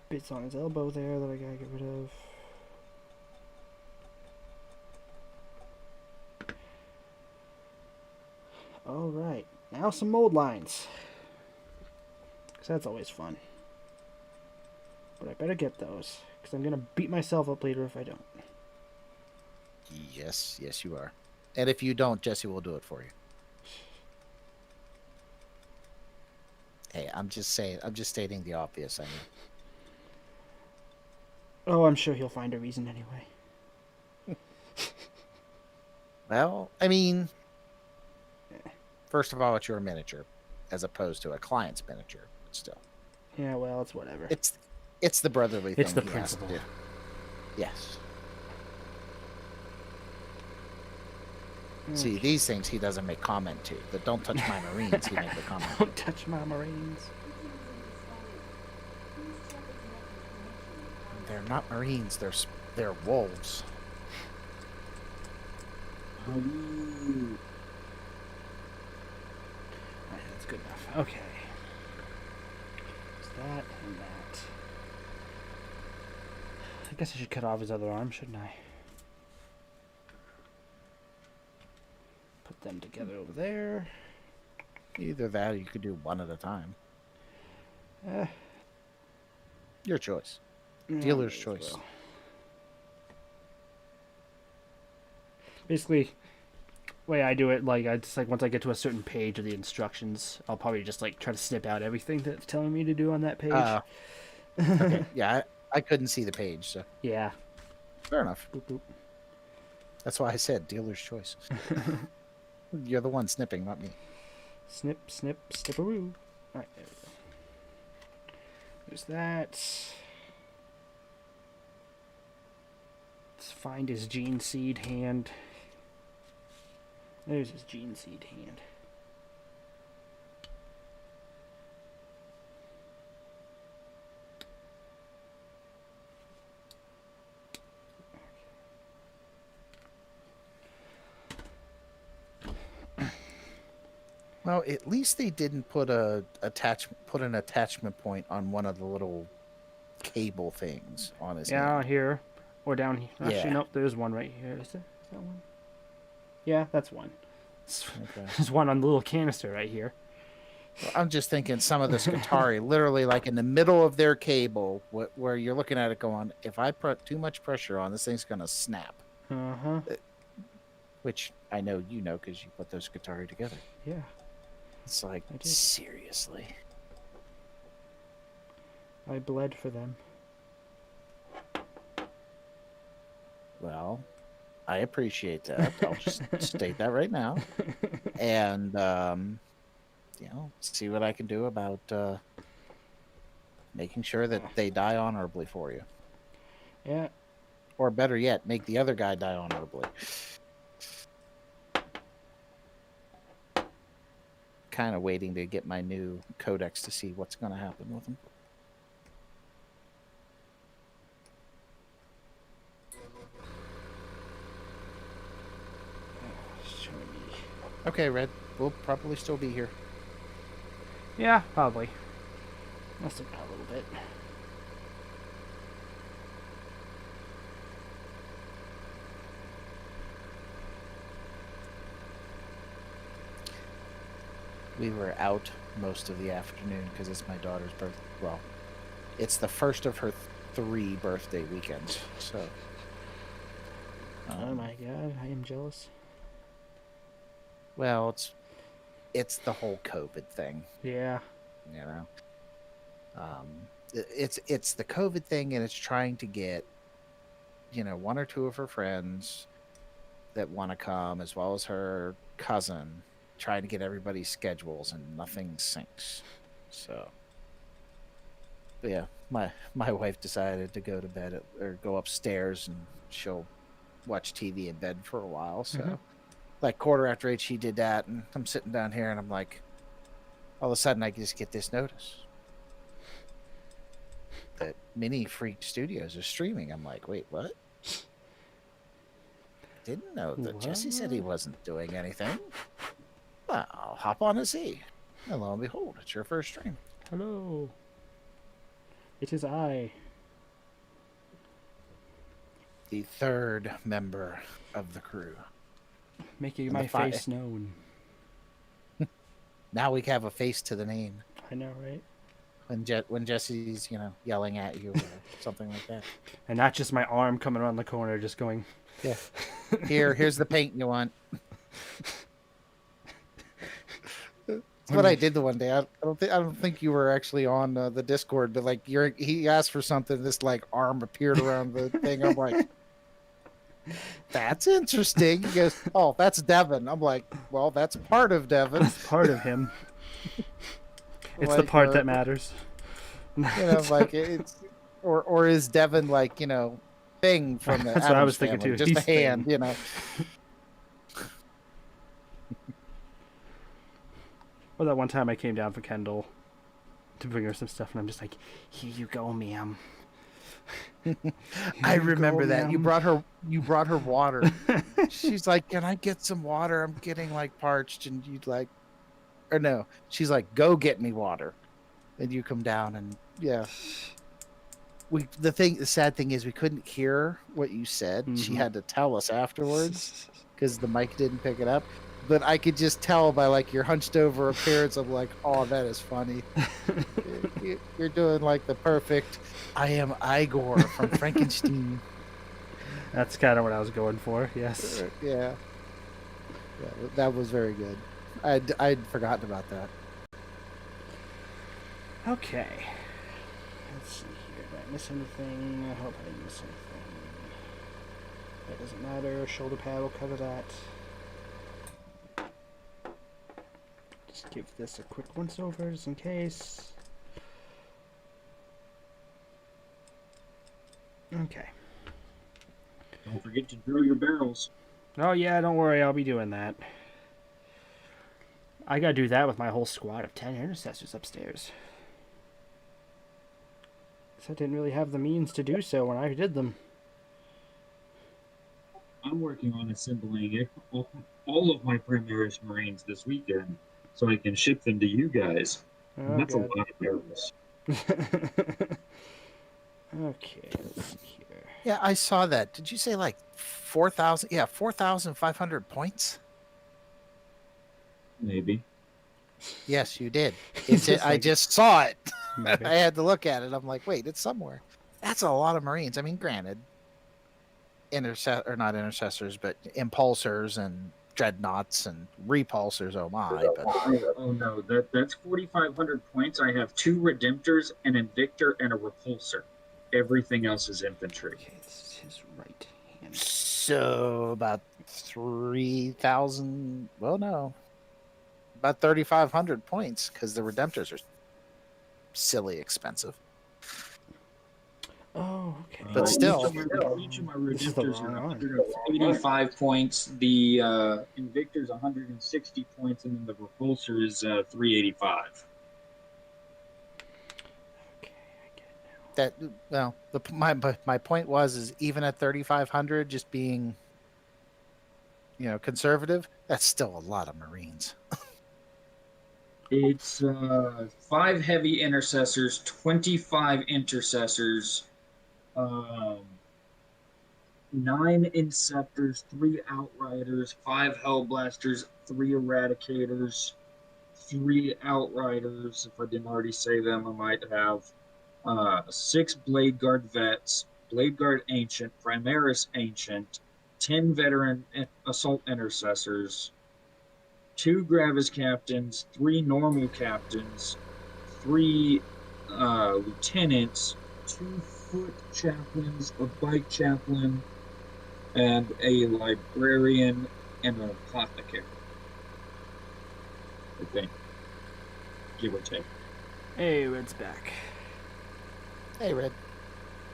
bits on his elbow there that I gotta get rid of. Alright, now some mold lines. Because that's always fun. But I better get those, because I'm gonna beat myself up later if I don't. Yes, you are. And if you don't, Jesse will do it for you. Hey, I'm just saying. I'm just stating the obvious. I mean, Oh, I'm sure he'll find a reason anyway. well, I mean, first of all, it's your miniature, as opposed to a client's miniature. But still, Yeah, well, it's whatever. it's the brotherly It's thing. the he has to principle. do. Yes. See, these things he doesn't make comment to. The don't touch my Marines, he makes a comment. Don't touch my Marines. They're not Marines. They're wolves. Alright, that's good enough. Okay. There's that and that. I guess I should cut off his other arm, shouldn't I? Put them together over there. Either that, or you could do one at a time. Eh, Your choice. yeah, Dealer's may as choice. well. Basically, way I do it, like I just like once I get to a certain page of the instructions, I'll probably just like try to snip out everything that's telling me to do on that page. Okay. Yeah, I couldn't see the page, so Yeah. fair enough. Boop, boop. That's why I said dealer's choice. You're the one snipping, not me. Snip, snip, snipperoo. Alright, there we go. There's that. Let's find his gene seed hand. There's his gene seed hand. Well, at least they didn't put an attachment point on one of the little cable things on his Yeah, hand. here. Or down here. Actually, Yeah. nope, there's one right here. Is that one? Yeah, that's one. Okay. There's one on the little canister right here. Well, I'm just thinking some of the Scutari, literally like in the middle of their cable, where you're looking at it going, if I put too much pressure on, this thing's going to snap. Uh-huh. Which I know you know because you put those Scutari together. Yeah. It's like, I did. seriously. I bled for them. Well, I appreciate that. I'll just state that right now. And, see what I can do about making sure that they die honorably for you. Yeah. Or better yet, make the other guy die honorably. Kind of waiting to get my new codex to see what's going to happen with him. Okay, Red. We'll probably still be here. Yeah, probably. Must have got a little bit. We were out most of the afternoon because it's my daughter's birthday. Well, it's the first of her 3 birthday weekends. So. Oh my god, I am jealous. Well, it's the whole COVID thing. Yeah. You know. It's the COVID thing, and it's trying to get, 1 or 2 of her friends that want to come, as well as her cousin, trying to get everybody's schedules, and nothing syncs. So, but yeah, my wife decided to go to bed or go upstairs, and she'll watch TV in bed for a while. So, like 8:15, she did that, and I'm sitting down here, and I'm like, all of a sudden, I just get this notice that Mini Freak Studios are streaming. I'm like, wait, what? Didn't know that. Jesse said he wasn't doing anything. Well, I'll hop on and see. And lo and behold, it's your first stream. Hello. It is I. The 3rd member of the crew. Making And my the fi- face known. Now we have a face to the name. I know, right? When Jesse's, yelling at you or something like that. And not just my arm coming around the corner, just going. Yeah. Here's the paint you want. That's what I did the one day. I don't think you were actually on the Discord, but like he asked for something. This like arm appeared around the thing. I'm like, that's interesting. He goes, oh, that's Devin. I'm like, well, that's part of Devin. It's part of him. It's Like, the part that matters. Like it's or is Devin like thing from the That's Addams what I was thinking family, too. just He's a hand, Thing. Well, that one time I came down for Kendall to bring her some stuff, and I'm just like, here you go, ma'am. I remember that. ma'am. You brought her water. She's like, can I get some water? I'm getting like parched. And you'd like, or no, she's like, go get me water. And you come down and yeah. The sad thing is we couldn't hear what you said. She had to tell us afterwards because the mic didn't pick it up. But I could just tell by like your hunched over appearance of like, oh, that is funny. You're doing like the perfect I am Igor from Frankenstein. That's kind of what I was going for, yes. Yeah, that was very good. I'd forgotten about that. Okay. Let's see here. Did I miss anything? I hope I didn't miss anything. That doesn't matter. Shoulder pad will cover that. Just give this a quick once over just in case. Okay. Don't forget to drill your barrels. Oh yeah, don't worry, I'll be doing that. I gotta do that with my whole squad of 10 intercessors upstairs. So I didn't really have the means to do so when I did them. I'm working on assembling all of my Primaris Marines this weekend so I can ship them to you guys. Oh, That's God. a lot of barrels. Okay, let's see here. Yeah, I saw that. Did you say like 4,000? Yeah, 4,500 points. Maybe. Yes, you did. It's I like- just saw it. Maybe. I had to look at it. I'm like, wait, it's somewhere. That's a lot of Marines. I mean, granted, not intercessors, but impulsors and dreadnoughts and repulsors. Oh my! But Oh no, that's 4,500 points. I have 2 Redemptors, an Invictor, and a Repulsor. Everything else is infantry. Okay, this is his right hand So about 3,000. Well, no, about 3,500 points because the Redemptors are silly expensive. Oh, okay. But still, each of my This is the Redemptors wrong are arm. 185 points. The Invictor's 160 points, and then the Repulsor is 385. Okay, I get it now. that well, my point is even at 3,500, just being conservative, that's still a lot of Marines. It's 5 heavy intercessors, 25 intercessors, um, 9 inceptors, 3 outriders, 5 hellblasters, 3 eradicators, 3 outriders. If I didn't already say them, I might have 6 blade guard vets, blade guard ancient, primaris ancient, 10 veteran assault intercessors, 2 gravis captains, 3 normal captains, 3 lieutenants, 2 foot chaplains, a bike chaplain, and a librarian and an apothecary. I think, give or take. Hey, Red's back. Hey, Red.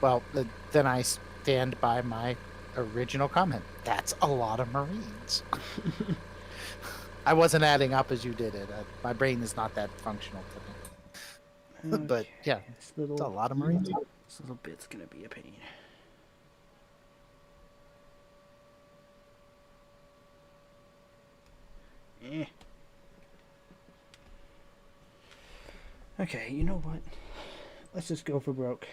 Well, then I stand by my original comment. That's a lot of Marines. I wasn't adding up as you did it. My brain is not that functional today. But yeah, This it's a little, lot of Marines. this little bit's gonna be a pain. Eh. Okay, you know what? Let's just go for broke.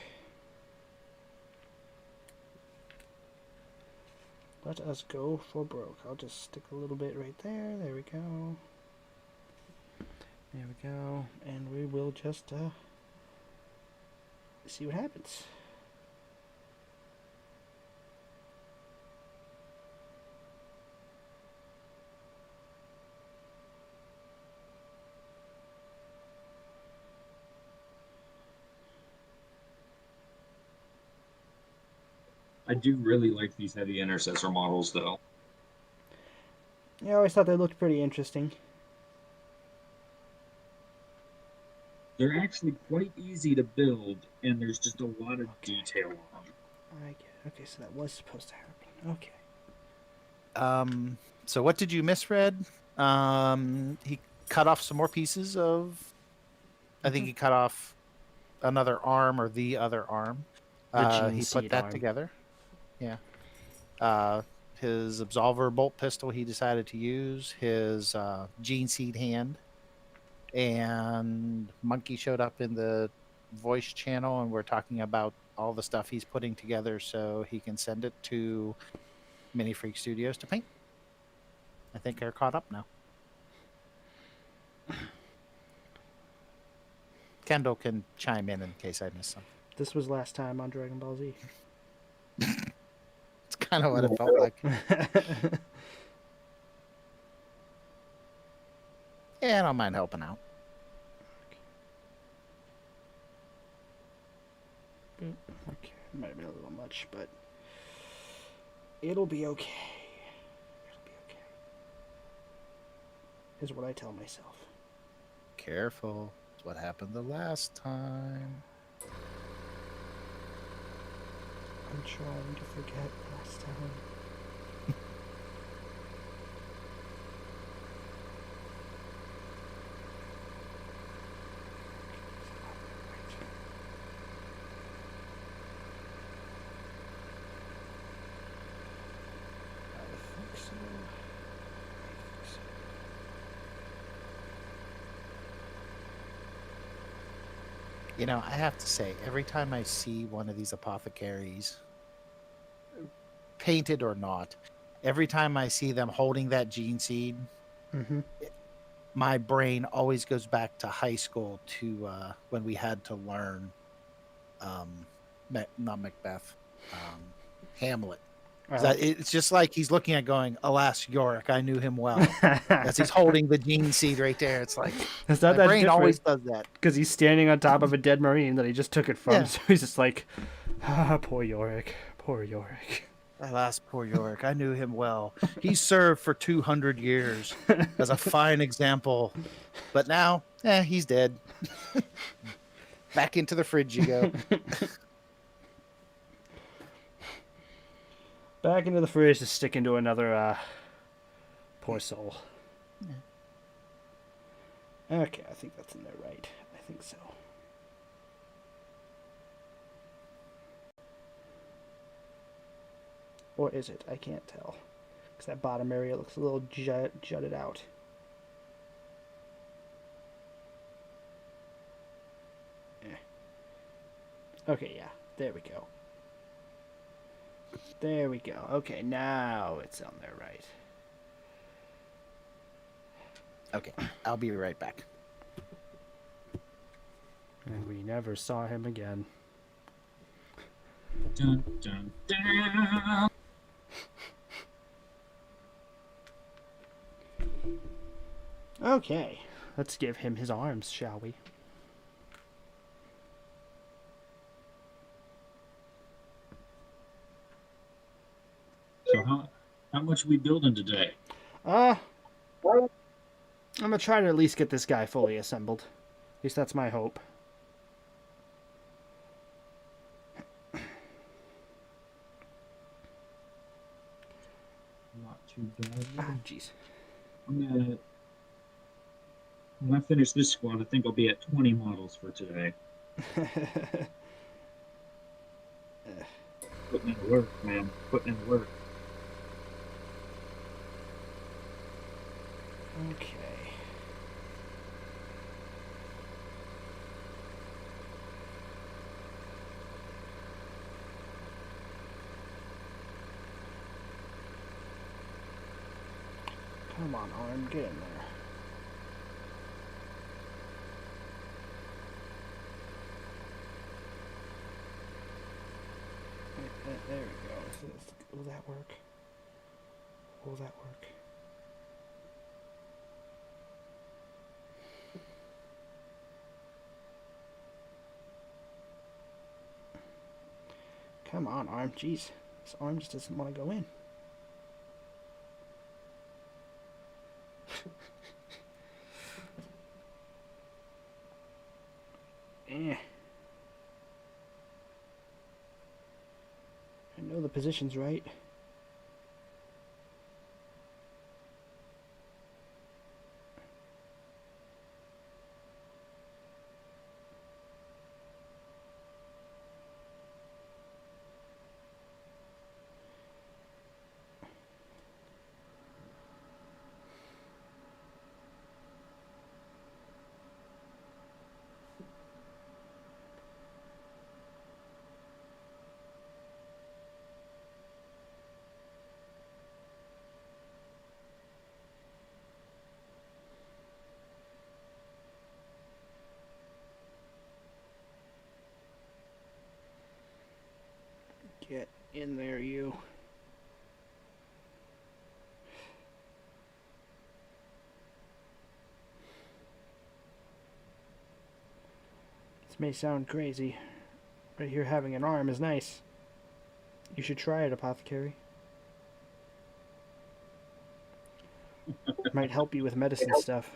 Let us go for broke. I'll just stick a little bit right there. There we go. There we go. And we will just see what happens. I do really like these heavy intercessor models, though. Yeah, I always thought they looked pretty interesting. They're actually quite easy to build, and there's just a lot of detail on them. I get it. Okay, so that was supposed to happen. Okay. So what did you misread? He cut off some more pieces of. I think he cut off another arm or the other arm. The He gene put that arm. together. Yeah. His Absolver bolt pistol he decided to use. His Gene Seed hand. And Monkey showed up in the voice channel, and we're talking about all the stuff he's putting together so he can send it to Mini Freak Studios to paint. I think they're caught up now. Kendall can chime in case I missed something. This was last time on Dragon Ball Z. It's kind of what it felt like. Yeah, I don't mind helping out. Okay, might have been a little much, but it'll be okay. It'll be okay. Is what I tell myself. Careful. It's what happened the last time. I'm trying to forget last time. I think so. You know, I have to say, every time I see one of these apothecaries, painted or not, every time I see them holding that gene seed, Mm-hmm. my brain always goes back to high school to when we had to learn, not Macbeth, Hamlet. It's just like he's looking at going, alas, Yorick, I knew him well. As he's holding the gene seed right there. It's like, It's not my that brain different always does that. because he's standing on top of a dead marine that he just took it from. Yeah. So he's just like, ah, poor Yorick, poor Yorick. Alas, poor Yorick. I knew him well. He served for 200 years as a fine example. But now, he's dead. Back into the fridge you go. Back into the fridge to stick into another poor soul. Okay, I think that's in there right. I think so. Or is it? I can't tell. Because that bottom area looks a little jutted out. Okay, yeah. There we go. There we go. Okay, now it's on there right. Okay, I'll be right back. And we never saw him again. Dun, dun, dun. Okay, let's give him his arms, shall we? So how much are we building today? I'm gonna try to at least get this guy fully assembled. At least that's my hope. Not too bad. Ah, jeez. When I finish this squad, I think I'll be at 20 models for today. Putting in work, man. Putting in work. Okay. Come on, arm, get in there. There we go. Will that work? Will that work? Come on, arm. Jeez. This arm just doesn't want to go in. Eh. I know the position's right. Get in there, you. This may sound crazy, but here having an arm is nice. You should try it, Apothecary. Might help you with medicine stuff.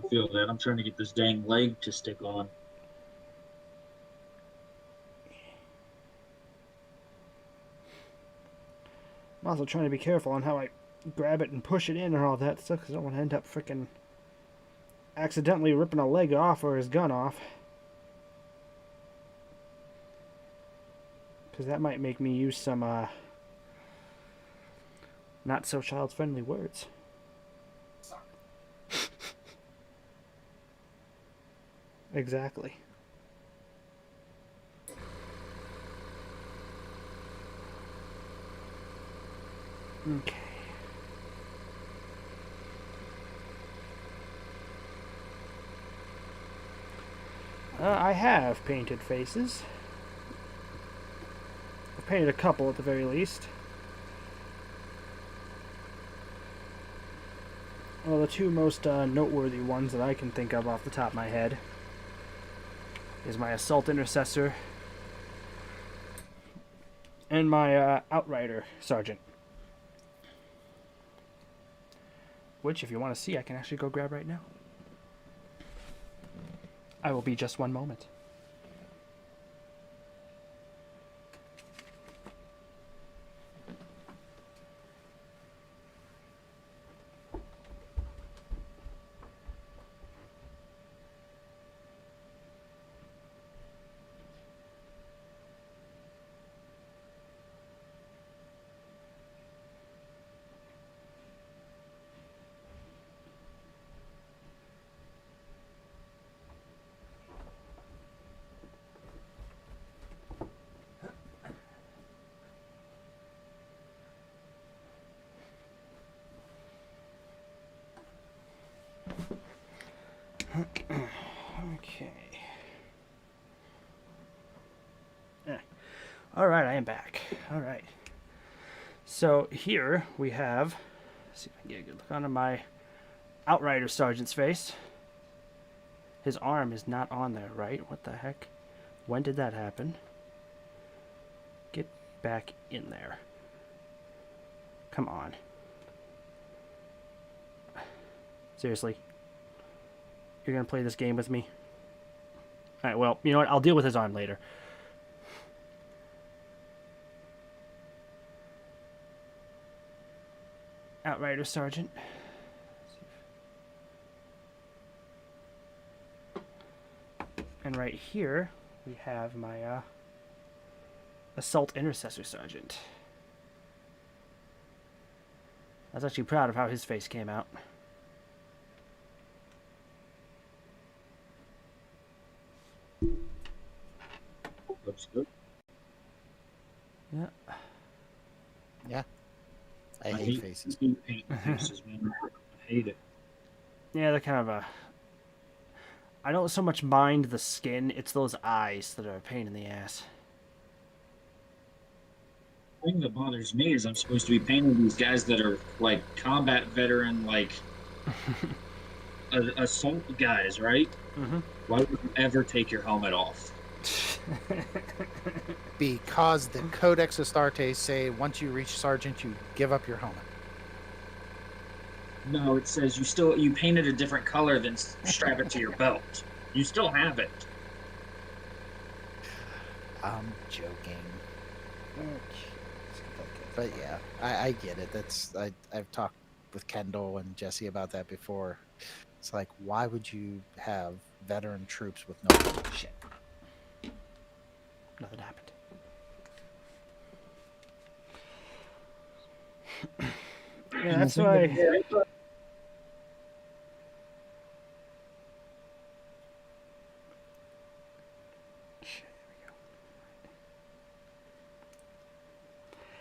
I feel that. I'm trying to get this dang leg to stick on. I'm also trying to be careful on how I grab it and push it in and all that stuff, because I don't want to end up freaking accidentally ripping a leg off or his gun off. Because that might make me use some not so child-friendly words. Exactly. Okay. I have painted faces. I've painted a couple at the very least. Well, the two most noteworthy ones that I can think of off the top of my head is my assault intercessor and my outrider sergeant. Which, if you want to see, I can actually go grab right now. I will be just one moment. Okay. All right, I am back. All right. So here we have. Let's see if I can get a good look onto my outrider sergeant's face. His arm is not on there, right? What the heck? When did that happen? Get back in there. Come on. Seriously? You're gonna play this game with me? Alright, well, you know what? I'll deal with his arm later. Outrider Sergeant. And right here, we have my Assault Intercessor Sergeant. I was actually proud of how his face came out. Looks good. Yeah. Yeah. I hate faces. Paint faces, man. I hate it. Yeah, they're kind of a... I don't so much mind the skin, it's those eyes that are a pain in the ass. The thing that bothers me is I'm supposed to be painting these guys that are like combat veteran, like assault guys, right? Mm-hmm. Why would you ever take your helmet off? Because the Codex Astartes say once you reach Sergeant, you give up your helmet. No, it says you painted a different color than strap it to your belt. You still have it. I'm joking. But yeah, I get it. I've talked with Kendall and Jesse about that before. It's like, why would you have veteran troops with no helmet? Shit. Nothing happened. Yeah, that's why.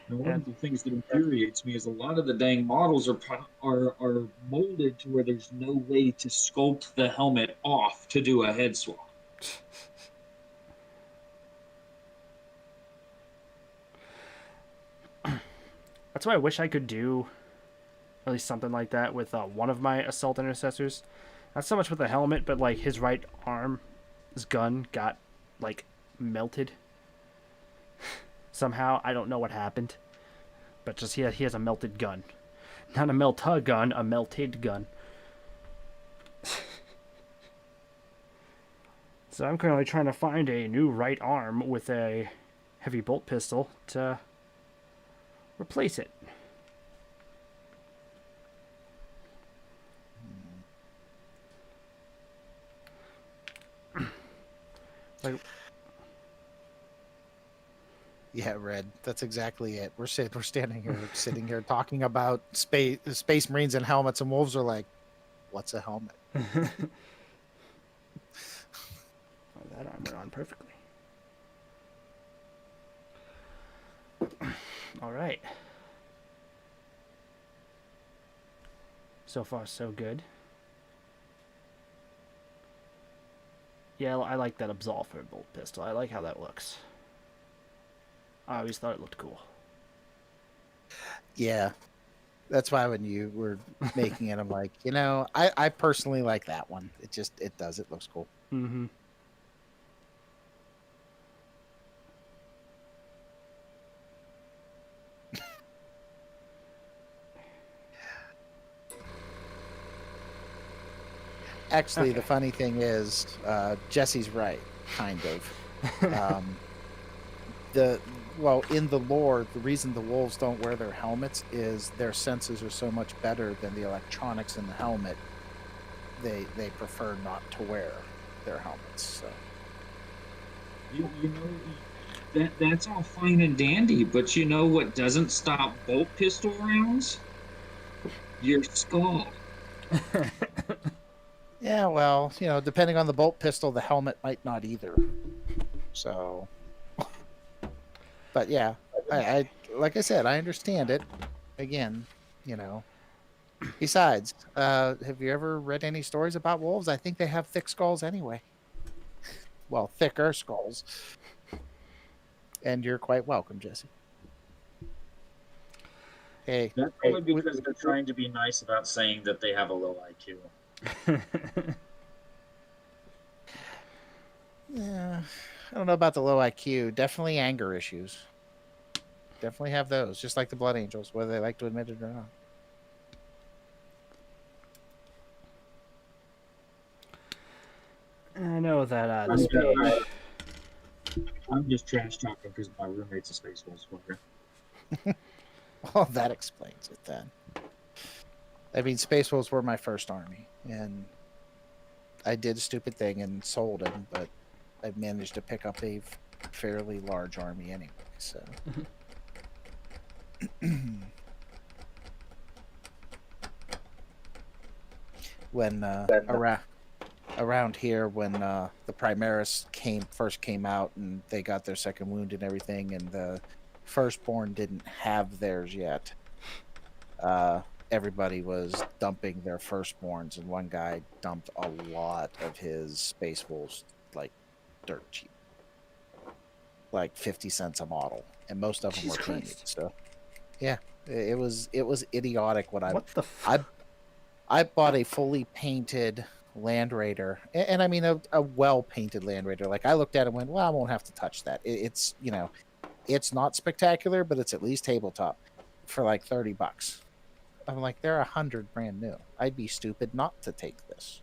Now, one of the things that infuriates me is a lot of the dang models are molded to where there's no way to sculpt the helmet off to do a head swap. That's why I wish I could do at least something like that with one of my assault intercessors. Not so much with the helmet, but like his right arm, his gun got like melted. Somehow, I don't know what happened, but just he has a melted gun, not a melt gun, a melted gun. So I'm currently trying to find a new right arm with a heavy bolt pistol to replace it. Like, Yeah, Red. That's exactly it. We're standing here, sitting here talking about space marines and helmets, and wolves are like, "What's a helmet?" oh, that arm went on perfectly. All right. So far, so good. Yeah, I like that Absolver bolt pistol. I like how that looks. I always thought it looked cool. Yeah, that's why when you were making it, I'm like, I personally like that one. It looks cool. Mm-hmm. Actually, the Okay. funny thing is, Jesse's right, kind of. Um, the well, in the lore, the reason the wolves don't wear their helmets is their senses are so much better than the electronics in the helmet. They prefer not to wear their helmets. So You know that's all fine and dandy, but you know what doesn't stop bolt pistol rounds? Your skull. yeah, well, depending on the bolt pistol, the helmet might not either. So, but yeah, I like I said, I understand it. Again, you know. Besides, have you ever read any stories about wolves? I think they have thick skulls anyway. Well, thicker skulls. And you're quite welcome, Jesse. Hey, That's only because they're trying to be nice about saying that they have a low IQ. yeah, I don't know about the low IQ. Definitely anger issues. Definitely have those, just like the Blood Angels, whether they like to admit it or not. I know that I this mean, page. I'm just trash talking because my roommate's a Space Wolves player. Well, that explains it then. I mean, Space Wolves were my first army, and I did a stupid thing and sold them, but I've managed to pick up a fairly large army anyway. So, when around here, when the Primaris first came out, and they got their second wound and everything, and the firstborn didn't have theirs yet, everybody was dumping their firstborns, and one guy dumped a lot of his Space Wolves like dirt cheap, like 50 cents a model, and most of them Jesus were painted. Christ. So yeah, it was idiotic. What What the I I bought a fully painted Land Raider, and I mean a well painted Land Raider. Like I looked at it and went, well, I won't have to touch that. It's it's not spectacular, but it's at least tabletop for like $30. I'm like, they're 100 brand new. I'd be stupid not to take this.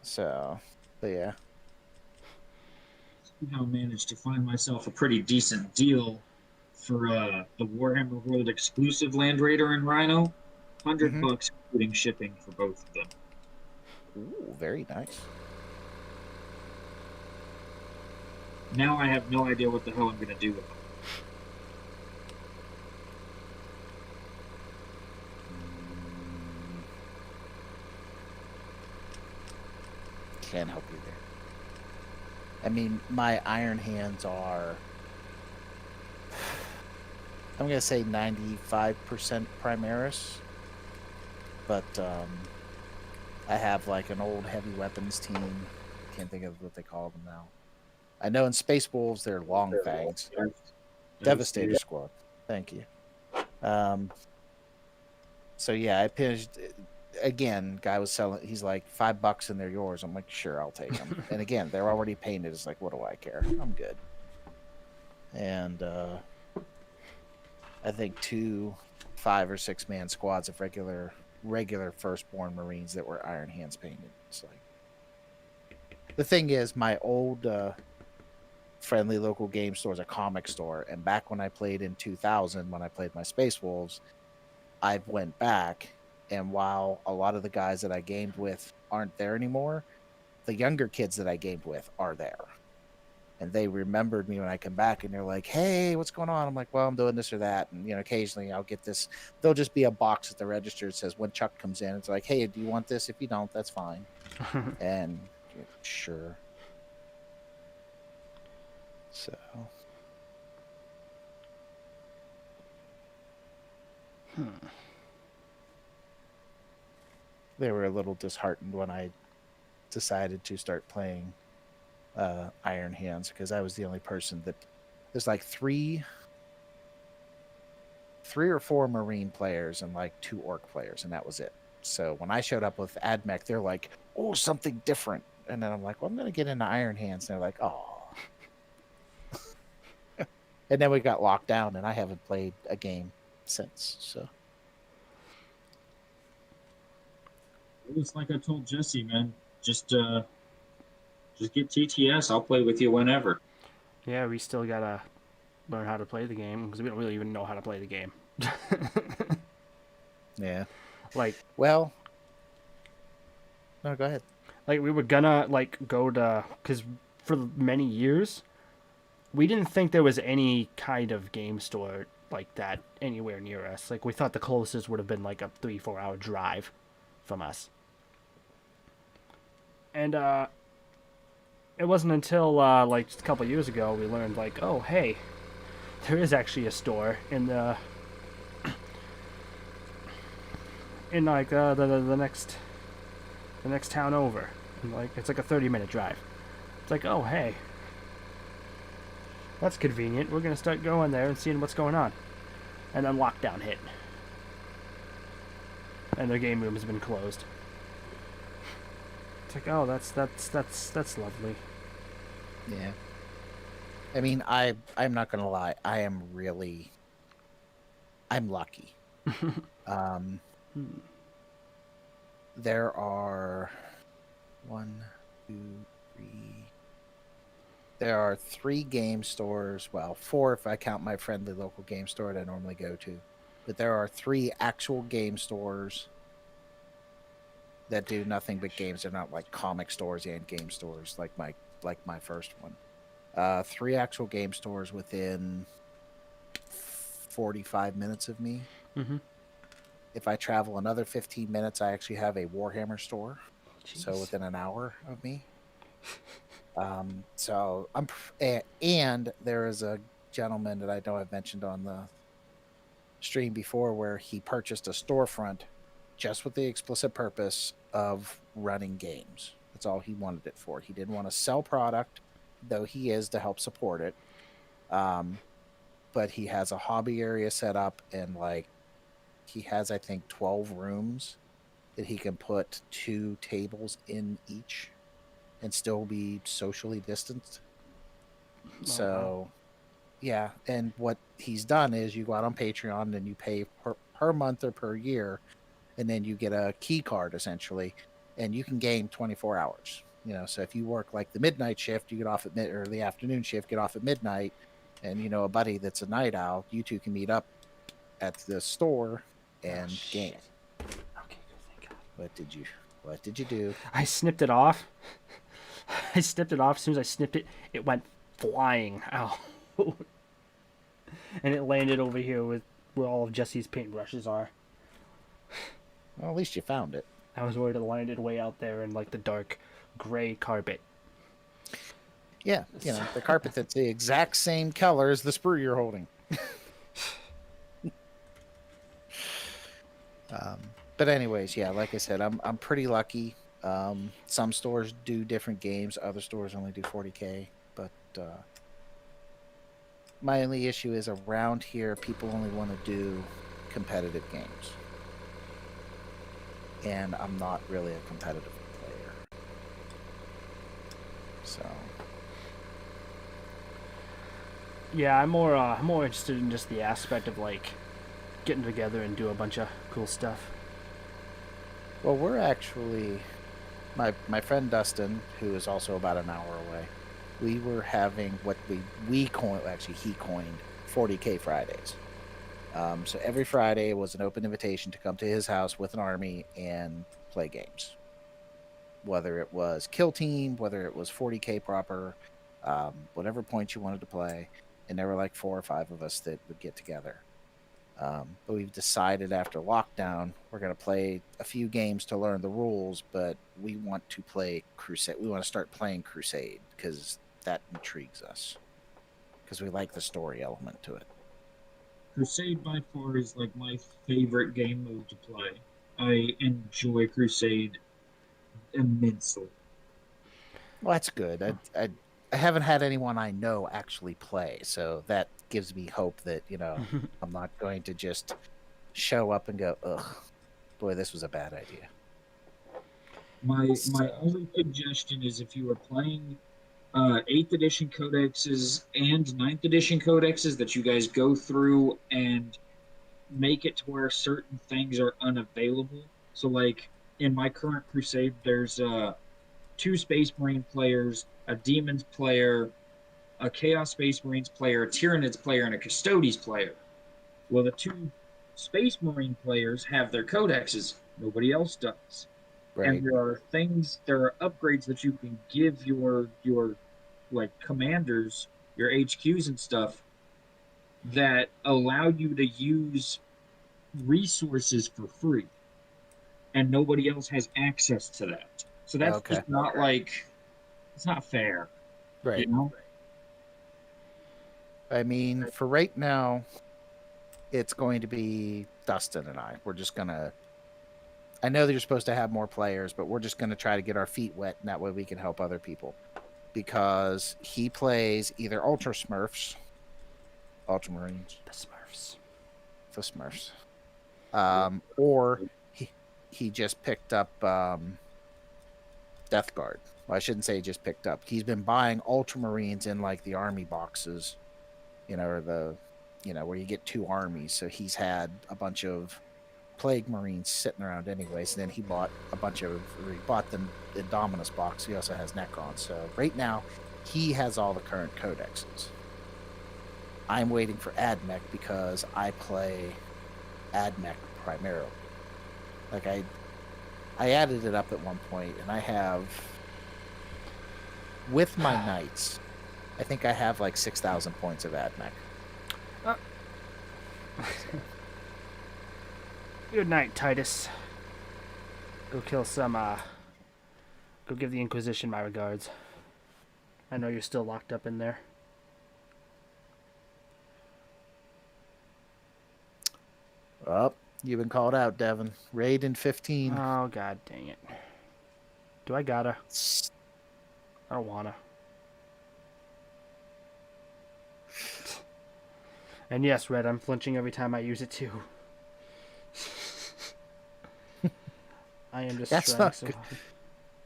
So, but yeah. Somehow managed to find myself a pretty decent deal for the Warhammer World exclusive Land Raider and Rhino. Mm-hmm. $100 including shipping for both of them. Ooh, very nice. Now I have no idea what the hell I'm going to do with them. Mm, can't help you there. I mean, my Iron Hands are, I'm gonna say 95% Primaris, but I have like an old heavy weapons team. Can't think of what they call them now. I know in Space Wolves they're Long Fangs. Devastator Squad. Thank you. Um, so yeah, I pitched again. Guy was selling. He's like $5 and they're yours. I'm like, sure, I'll take them. And again, they're already painted. It's like, what do I care? I'm good. And I think 2 5 or 6 man squads of regular firstborn Marines that were Iron Hands painted. It's like the thing is, my old friendly local game store is a comic store, and back when I played in 2000, when I played my Space Wolves, I went back, and while a lot of the guys that I gamed with aren't there anymore, the younger kids that I gamed with are there. And they remembered me when I come back, and they're like, hey, what's going on? I'm like, well, I'm doing this or that. And, occasionally I'll get this. There'll just be a box at the register that says when Chuck comes in, it's like, hey, do you want this? If you don't, that's fine. And sure. So. They were a little disheartened when I decided to start playing Iron Hands, because I was the only person that there's like three or four Marine players and like 2 Orc players, and that was it. So when I showed up with AdMech, they're like, oh, something different. And then I'm like, well, I'm going to get into Iron Hands. And they're like, oh. And then we got locked down, and I haven't played a game since. So it's like I told Jesse, man. Just get TTS. I'll play with you whenever. Yeah, we still gotta learn how to play the game because we don't really even know how to play the game. Yeah. like Well, no, go ahead. like we were gonna like go to because for many years we didn't think there was any kind of game store like that anywhere near us. Like we thought the closest would have been like a 3-4 hour drive from us. And it wasn't until like just a couple years ago we learned like, oh hey, there is actually a store in the in like the next town over. And, like it's like a 30-minute drive. It's like, oh hey, that's convenient. We're gonna start going there and seeing what's going on. And then lockdown hit, and their game room has been closed. It's like, oh, that's lovely. Yeah. I mean, I'm not gonna lie. I'm lucky. um, there are 1, 2, 3. There are 3 game stores. Well, 4 if I count my friendly local game store that I normally go to. But there are 3 actual game stores that do nothing but games. They're not like comic stores and game stores like my first one. 3 actual game stores within 45 minutes of me. Mm-hmm. If I travel another 15 minutes, I actually have a Warhammer store. Jeez. So within an hour of me. So and there is a gentleman that I know I've mentioned on the stream before where he purchased a storefront just with the explicit purpose of running games. That's all he wanted it for. He didn't want to sell product, though he is to help support it. But he has a hobby area set up, and like he has, I think, 12 rooms that he can put 2 tables in each and still be socially distanced. So, yeah. And what he's done is you go out on Patreon and you pay per month or per year, and then you get a key card essentially, and you can game 24 hours. You know, so if you work like the midnight shift, you get off at or the afternoon shift, get off at midnight, and you know a buddy that's a night owl, you two can meet up at the store and game. Okay, good, thank God. What did you do? I snipped it off. I snipped it off. As soon as I snipped it, it went flying out. And it landed over here with where all of Jesse's paintbrushes are. Well, at least you found it. I was worried it landed way out there in like the dark gray carpet. Yeah, you know, the carpet that's the exact same color as the sprue you're holding. But anyways, yeah, like I said, I'm pretty lucky. Some stores do different games, other stores only do 40K. But my only issue is around here, people only want to do competitive games, and I'm not really a competitive player. So yeah, I'm more interested in just the aspect of like getting together and do a bunch of cool stuff. well, we're actually my friend Dustin, who is also about an hour away. We were having what we coined, actually he coined 40K Fridays. So every Friday was an open invitation to come to his house with an army and play games. Whether it was Kill Team, whether it was 40K proper, whatever points you wanted to play. And there were like 4 or 5 of us that would get together. But we've decided after lockdown, we're going to play a few games to learn the rules, but we want to play Crusade. We want to start playing Crusade because that intrigues us. Because we like the story element to it. Crusade by far is like my favorite game mode to play. I enjoy Crusade immensely. Well, that's good. I haven't had anyone I know actually play, so that gives me hope that, you know, I'm not going to just show up and go, ugh, boy, this was a bad idea. My only suggestion is if you are playing 8th edition codexes and 9th edition codexes, that you guys go through and make it to where certain things are unavailable. So like in my current crusade, there's two Space Marine players, a Demons player, a Chaos Space Marines player, a Tyranids player, and a Custodes player. Well, the two Space Marine players have their codexes. Nobody else does. And Right. there are upgrades that you can give your like commanders, your HQs and stuff that allow you to use resources for free, and nobody else has access to that. So that's Okay. just not like it's not fair, you Right. know? I mean, for right now, it's going to be Dustin and I. We're just gonna. I know that you're supposed to have more players, but we're just gonna try to get our feet wet, and that way we can help other people. Because he plays either Ultra Smurfs, Ultramarines, The Smurfs. the Smurfs, or he just picked up Death Guard. Well, I shouldn't say he just picked up. He's been buying Ultramarines in like the army boxes, or where you get two armies. So he's had a bunch of Plague Marines sitting around anyways. And then he bought he bought them in Dominus box. He also has Necrons. So right now, he has all the current codexes. I'm waiting for AdMech because I play AdMech primarily. Like I added it up at one point, and I have, with my knights, I think I have like 6,000 points of AdMech. Good night, Titus. Go kill some, go give the Inquisition my regards. I know you're still locked up in there. Oh, you've been called out, Devin. Raid in 15. Oh, god dang it. Do I gotta? I don't wanna. And yes, Red, I'm flinching every time I use it too. I am just That's trying not so good.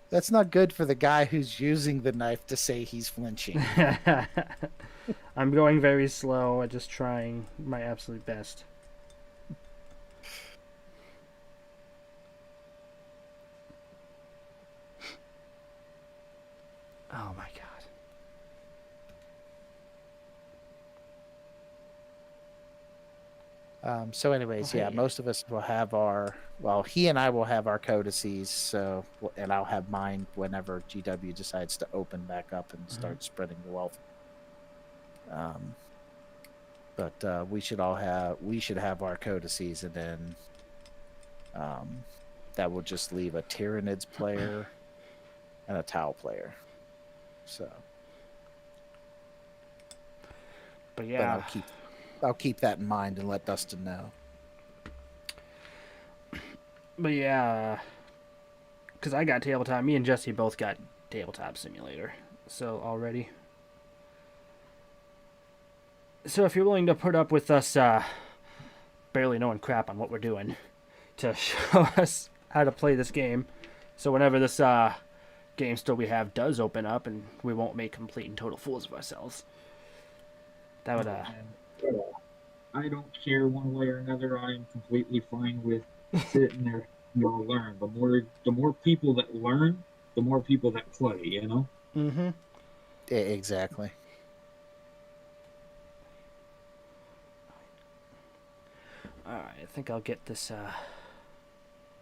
That's not good for the guy who's using the knife to say he's flinching. hard. I'm going very slow. I'm just trying my absolute best. Oh my god. So, anyways, yeah, Hey. most of us will have our. Well, he and I will have our codices. So, and I'll have mine whenever GW decides to open back up and start spreading the wealth. But we should have our codices, and then that will just leave a Tyranids player and a Tau player. So, But but yeah. I'll keep that in mind and let Dustin know. But yeah. Because I got Tabletop. Me and Jesse both got Tabletop Simulator. So already. So if you're willing to put up with us barely knowing crap on what we're doing to show us how to play this game, so whenever this game store we have does open up and we won't make complete and total fools of ourselves, that would I don't care one way or another. I am completely fine with sitting there and learn. The more people that learn, the more people that play, you know? mm-hmm. Exactly. Alright, I think I'll get this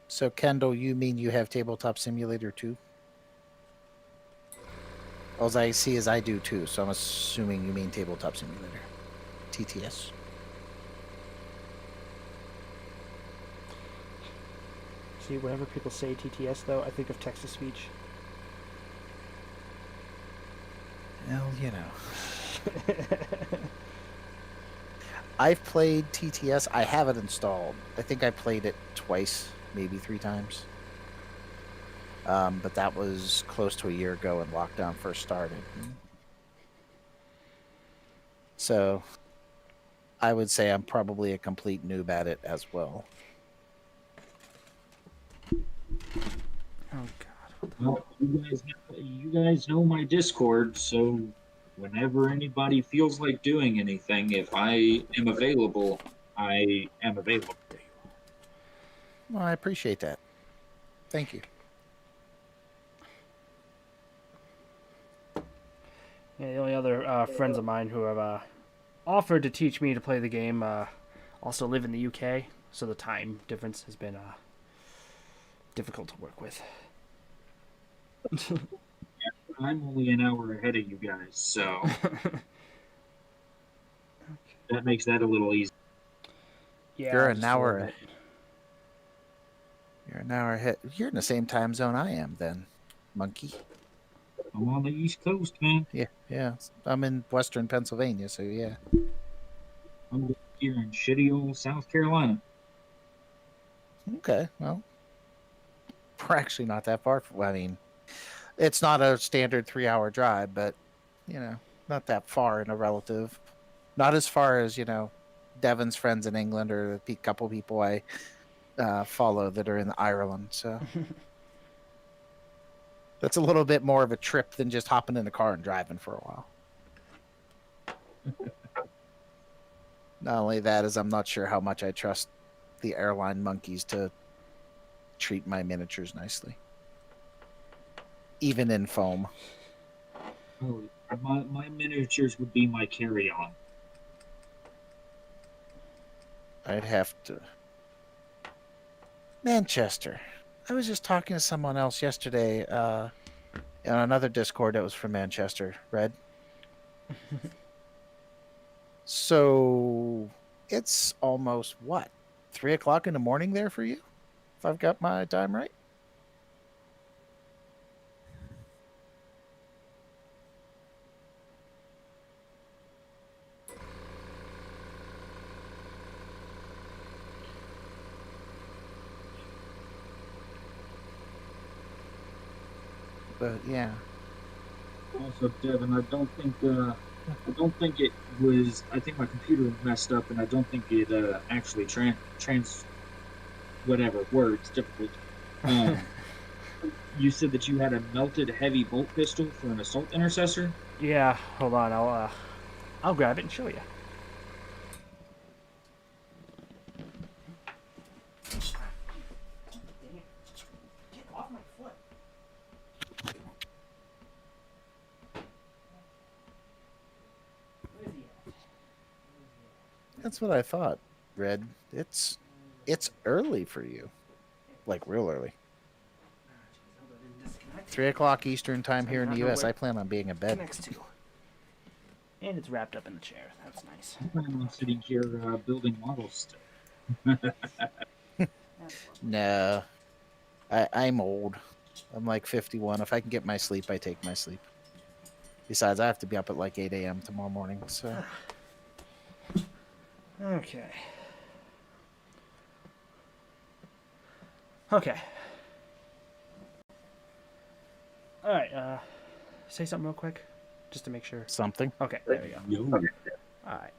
So, Kendall, you mean you have Tabletop Simulator too? All I see is I do too, so I'm assuming you mean Tabletop Simulator. TTS. see whenever people say TTS though, I think of text to speech. Well, you know. I've played TTS. I have it installed. I think I played it twice, maybe 3 times. But that was close to a year ago when lockdown first started. So I would say I'm probably a complete noob at it as well. Oh god. Well, you guys know my Discord, so whenever anybody feels like doing anything, if I am available, I am available. Well, I appreciate that. Thank you. Yeah, the only other friends of mine who have offered to teach me to play the game also live in the UK, so the time difference has been difficult to work with. I'm only an hour ahead of you guys, so that makes that a little easier. Yeah, You're an just a little hour. bit. You're an hour ahead. You're in the same time zone I am, then, monkey. I'm on the East Coast, man. Yeah, yeah. I'm in Western Pennsylvania, so yeah. I'm here in shitty old South Carolina. Okay, well, we're actually not that far from. I mean, it's not a standard 3-hour drive, but not that far in a relative. Not as far as Devin's friends in England or the couple people I follow that are in Ireland. So that's a little bit more of a trip than just hopping in the car and driving for a while. Not only that, is I'm not sure how much I trust the airline monkeys to treat my miniatures nicely, even in foam. Oh, my miniatures would be my carry-on. I'd have to. Manchester. I was just talking to someone else yesterday on another Discord that was from Manchester, Red. So it's almost what? 3 o'clock in the morning there for you? If I've got my time right? But yeah. Also, Devin, I don't think it was. I think my computer messed up, and I don't think it actually trans whatever words difficult. Um, you said that you had a melted heavy bolt pistol for an assault intercessor. Yeah, hold on. I'll grab it and show you. Get off my foot. Where is he at? That's what I thought, Red. It's early for you. Like real early. 3 o'clock Eastern time here in the US. I plan on being in bed. Next to. And it's wrapped up in the chair. That's nice. I'm sitting here building models still. No. I'm old. I'm like 51. If I can get my sleep, I take my sleep. Besides, I have to be up at like 8 a.m. tomorrow morning, so. Okay. Okay. All right. Say something real quick, just to make sure. Something. Okay. There we go. No. All right.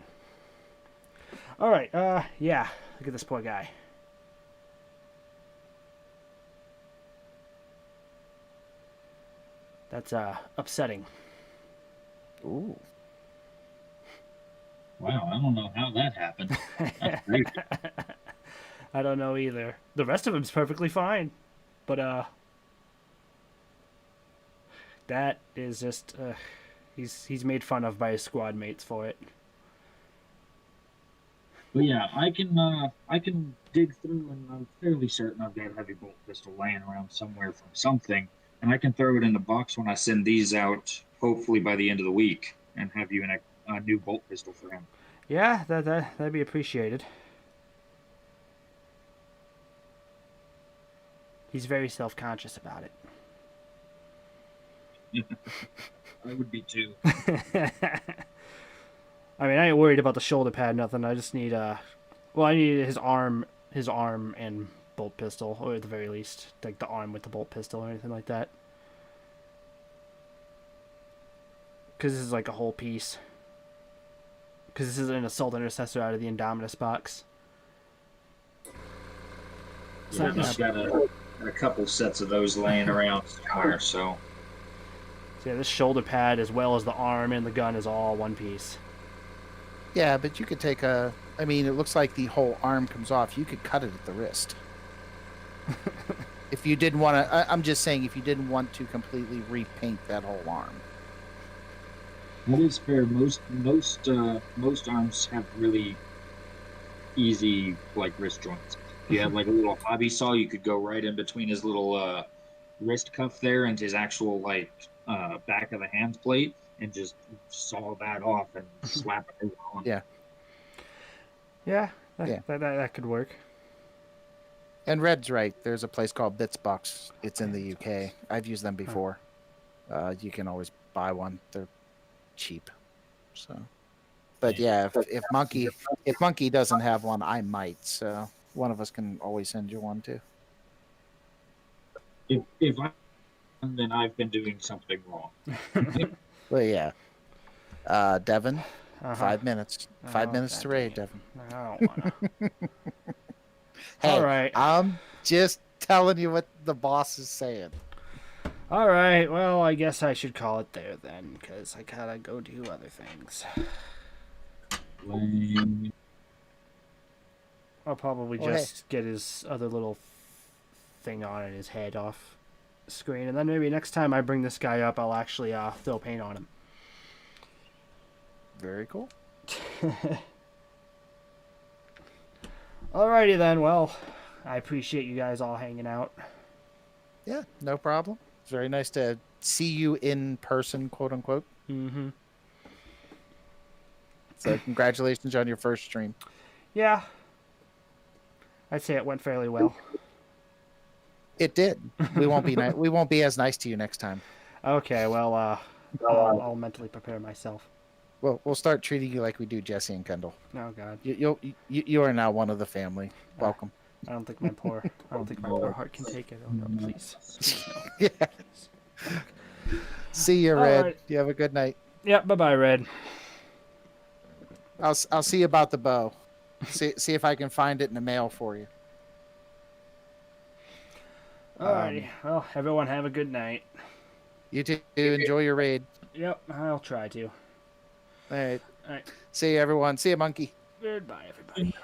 All right. Yeah. Look at this poor guy. That's upsetting. Ooh. Wow, I don't know how that happened. That's crazy. I don't know either. The rest of him's perfectly fine, but that is just he's made fun of by his squad mates for it. But yeah, I can dig through, and I'm fairly certain I've got a heavy bolt pistol laying around somewhere from something, and I can throw it in the box when I send these out, hopefully by the end of the week, and have you in a new bolt pistol for him. Yeah, that'd be appreciated. He's very self-conscious about it. I would be too. I mean, I ain't worried about the shoulder pad, nothing. I just need I need his arm and bolt pistol, or at the very least, like the arm with the bolt pistol or anything like that. Because this is like a whole piece. Because this is an assault intercessor out of the Indominus box. Yeah, I've got a couple sets of those laying around somewhere, so. So yeah, this shoulder pad as well as the arm and the gun is all one piece. Yeah, but you could take I mean, it looks like the whole arm comes off. You could cut it at the wrist. if you didn't want to, I'm just saying, if you didn't want to completely repaint that whole arm. That is fair. Most arms have really easy like wrist joints. If you had like a little hobby saw, you could go right in between his little wrist cuff there and his actual like back of the hand plate and just saw that off and slap it on. Yeah. Yeah, Yeah. that could work. And Red's right. There's a place called Bitsbox. It's in the UK. I've used them before. You can always buy one. They're cheap. So, but yeah, if Monkey doesn't have one, I might. So one of us can always send you one too. If I then I've been doing something wrong. Well, yeah. Devin, Uh-huh. 5 minutes. 5 Oh, minutes to God raid, dang Devin. I don't wanna. Hey, All right. I'm just telling you what the boss is saying. All right. Well, I guess I should call it there then, because I gotta go do other things. Lame. I'll probably Oh, hey. just get his other little thing on in his head off screen, and then maybe next time I bring this guy up, I'll actually throw paint on him. Very cool. Alrighty then. Well, I appreciate you guys all hanging out. Yeah, no problem. It's very nice to see you in person, quote unquote. Mm-hmm. So congratulations on your first stream. Yeah. I'd say it went fairly well. It did. We won't be we won't be as nice to you next time. Okay. Well, I'll mentally prepare myself. We'll start treating you like we do Jesse and Kendall. Oh God. You are now one of the family. Welcome. I don't think my poor heart can take it. Oh no, please. Yeah. See you, All Red. right. You have a good night. Yep. Bye bye, Red. I'll see you about the bow. See if I can find it in the mail for you. Alrighty. Well, everyone have a good night. You too. Enjoy your raid. Yep. I'll try to. All right. All right. See you, everyone. See you, Monkey. Goodbye, everybody.